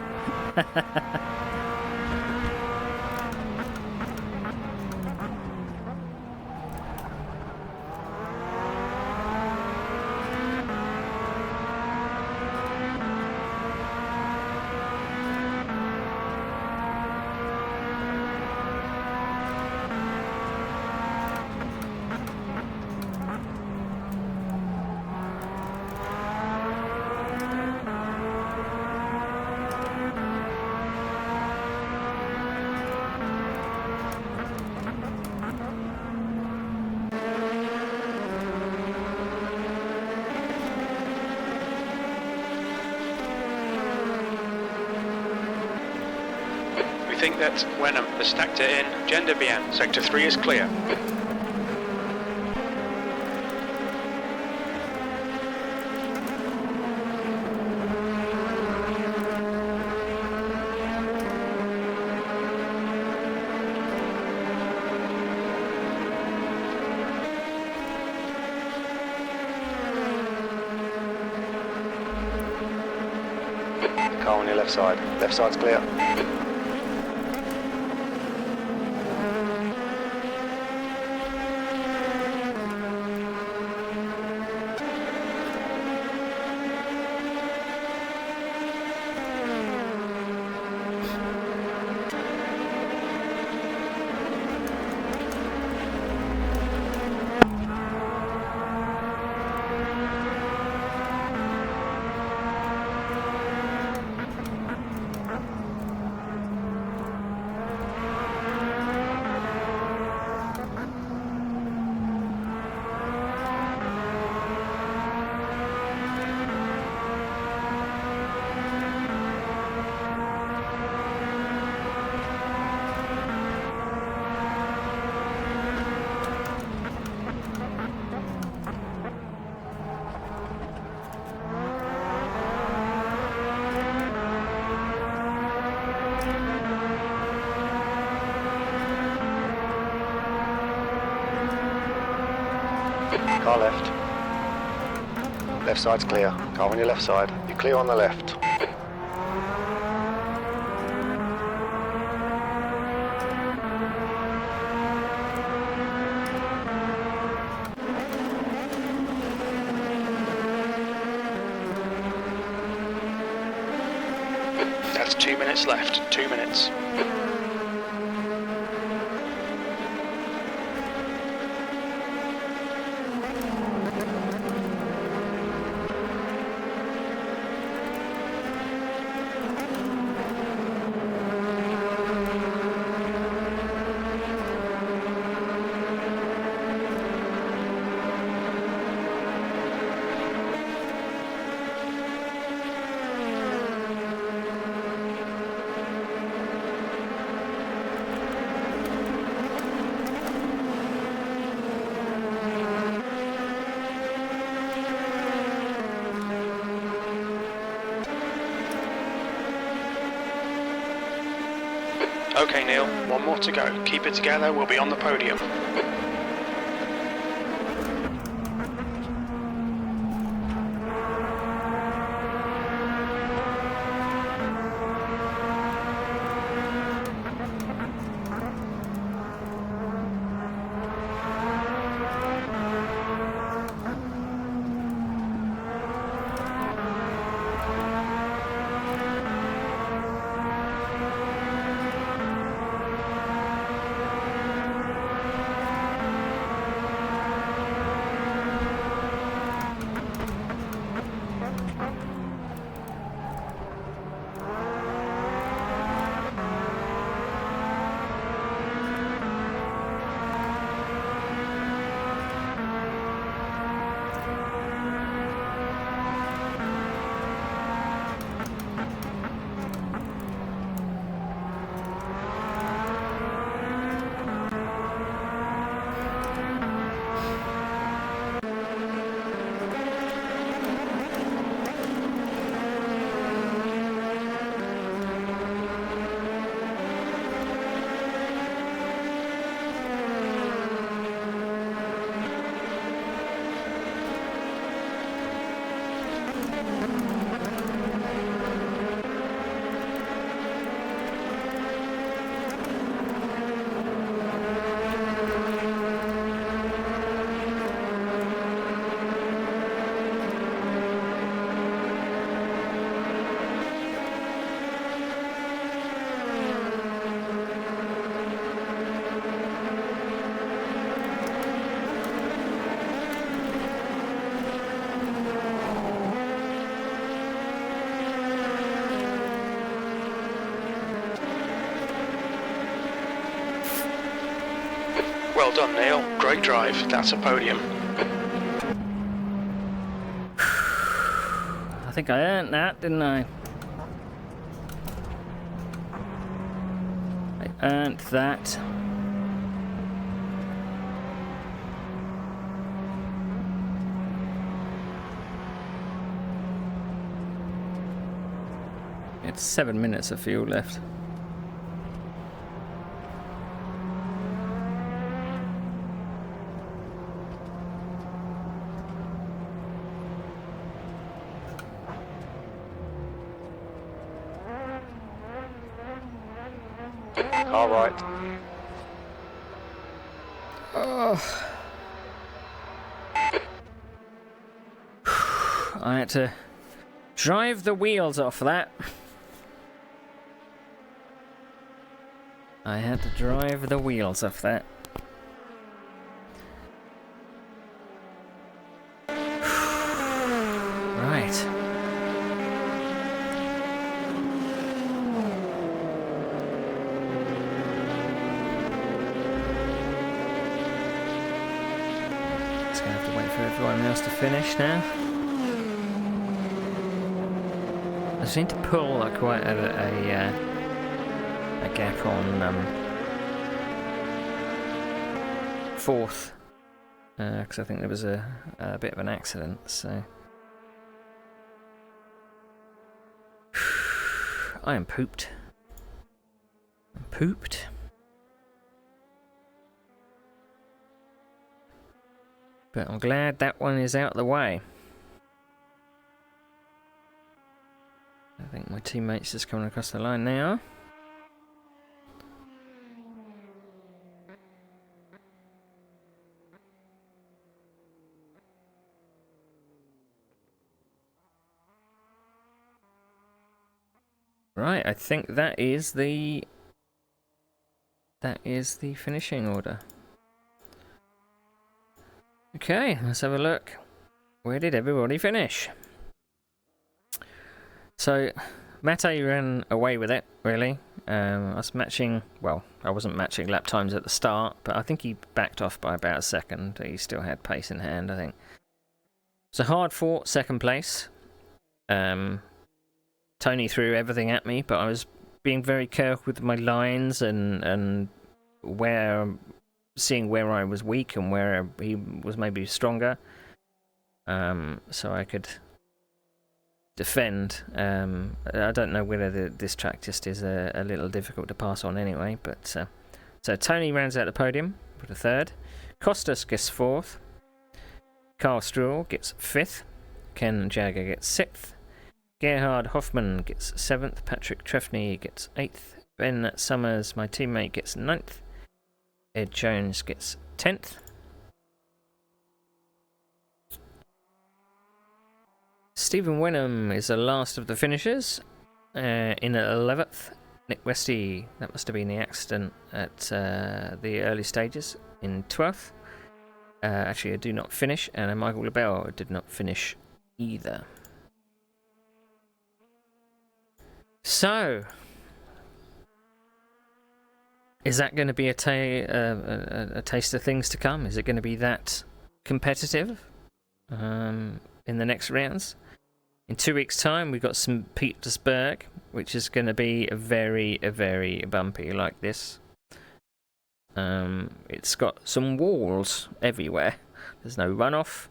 S3: We think that Wenham has stacked it in. Gender bien. Sector 3 is clear.
S2: Car on your left side. Left side's clear. Car left. Left side's clear. Car on your left side. You're clear on the left.
S3: That's 2 minutes left. 2 minutes. Okay, Neil, one more to go. Keep it together, we'll be on the podium. Well done, Neil. Great drive. That's a podium.
S1: I think I earned that, didn't I? I earned that. It's 7 minutes of fuel left.
S2: Car right.
S1: Oh. I had to drive the wheels off that. I had to drive the wheels off that. Right. Just gonna have to wait for everyone else to finish now. I seem to pull quite a gap on fourth, because I think there was a bit of an accident, so I am pooped. I'm pooped. But I'm glad that one is out of the way. I think my teammate's just coming across the line now. Right, I think that is the finishing order. Okay, let's have a look. Where did everybody finish? So, Mate ran away with it, really. I was matching, well, I wasn't matching lap times at the start, but I think he backed off by about a second. He still had pace in hand, I think. So hard fought second place. Tony threw everything at me, but I was being very careful with my lines and seeing where I was weak and where he was maybe stronger, so I could defend. I don't know whether this track just is a little difficult to pass on anyway, but so Tony rounds out the podium with a third, Costas gets fourth, Carl Struhl gets fifth, Ken Jagger gets sixth, Gerhard Hoffman gets 7th, Patrick Trefny gets 8th, Ben Summers, my teammate, gets 9th, Ed Jones gets 10th, Stephen Wenham is the last of the finishers, in 11th, Nick Westy, that must have been the accident at the early stages, in 12th, actually I do not finish, and Michael LaBelle did not finish either. So, is that going to be a taste of things to come? Is it going to be that competitive in the next rounds? In 2 weeks' time, we've got Sim Pitstop, which is going to be very bumpy like this. It's got some walls everywhere. There's no runoff.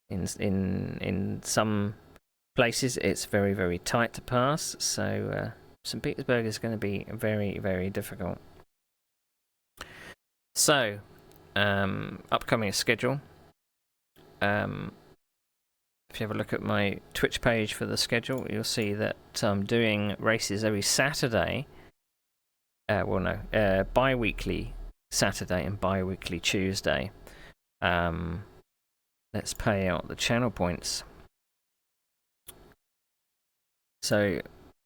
S1: In some places it's very tight to pass, so St. Petersburg is going to be very difficult. So upcoming schedule, if you have a look at my Twitch page for the schedule, you'll see that I'm doing races every Saturday, bi-weekly Saturday and bi-weekly Tuesday. Let's pay out the channel points. So,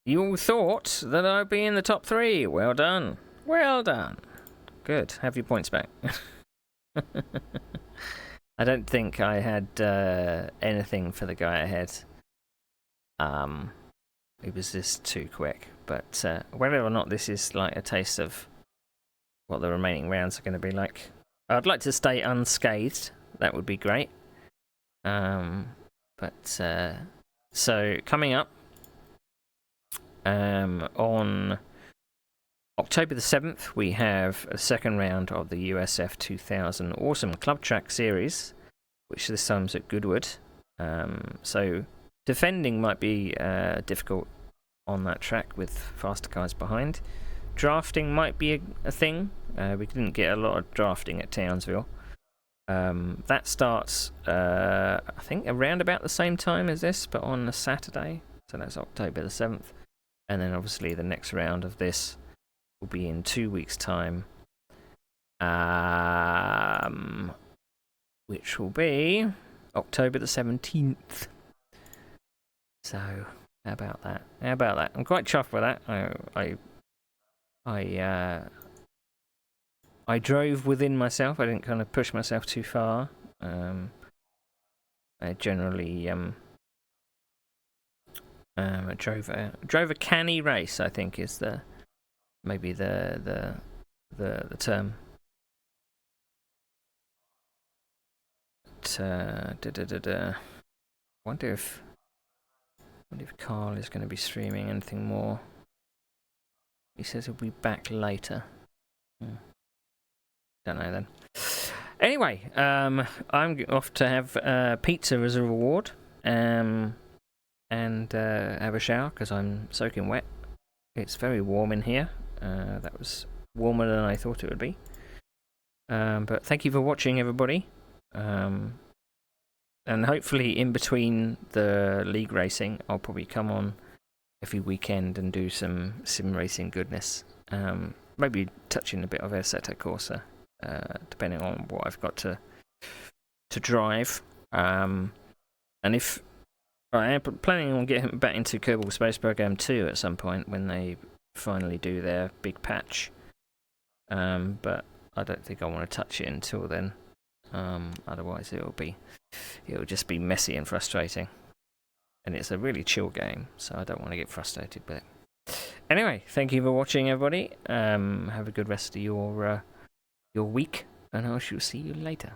S1: you all thought that I'd be in the top 3. Well done. Well done. Good. Have your points back. I don't think I had anything for the guy ahead. It was just too quick. But whether or not this is like a taste of what the remaining rounds are going to be like, I'd like to stay unscathed. That would be great. So coming up on October the 7th, we have a second round of the USF 2000 Awesome Club Track Series, which this time's at Goodwood. So defending might be difficult on that track with faster cars behind. Drafting might be a thing. We didn't get a lot of drafting at Townsville. That starts, I think, around about the same time as this, but on a Saturday. So that's October the 7th. And then obviously the next round of this will be in 2 weeks' time. Which will be October the 17th. So, how about that? How about that? I'm quite chuffed with that. I drove within myself. I didn't kind of push myself too far. I generally drove a canny race, I think is maybe the term. Wonder if Carl is going to be streaming anything more. He says he'll be back later. Don't know then. Anyway, I'm off to have pizza as a reward, and have a shower because I'm soaking wet. It's very warm in here. That was warmer than I thought it would be. But thank you for watching, everybody. And hopefully in between the league racing, I'll probably come on every weekend and do some sim racing goodness. Maybe touching a bit of Assetto Corsa, depending on what I've got to drive. And if I am planning on getting back into Kerbal Space Program 2 at some point when they finally do their big patch. But I don't think I want to touch it until then. Otherwise it'll just be messy and frustrating. And it's a really chill game, so I don't want to get frustrated with it. Anyway, thank you for watching, everybody. Have a good rest of your week, and I shall see you later.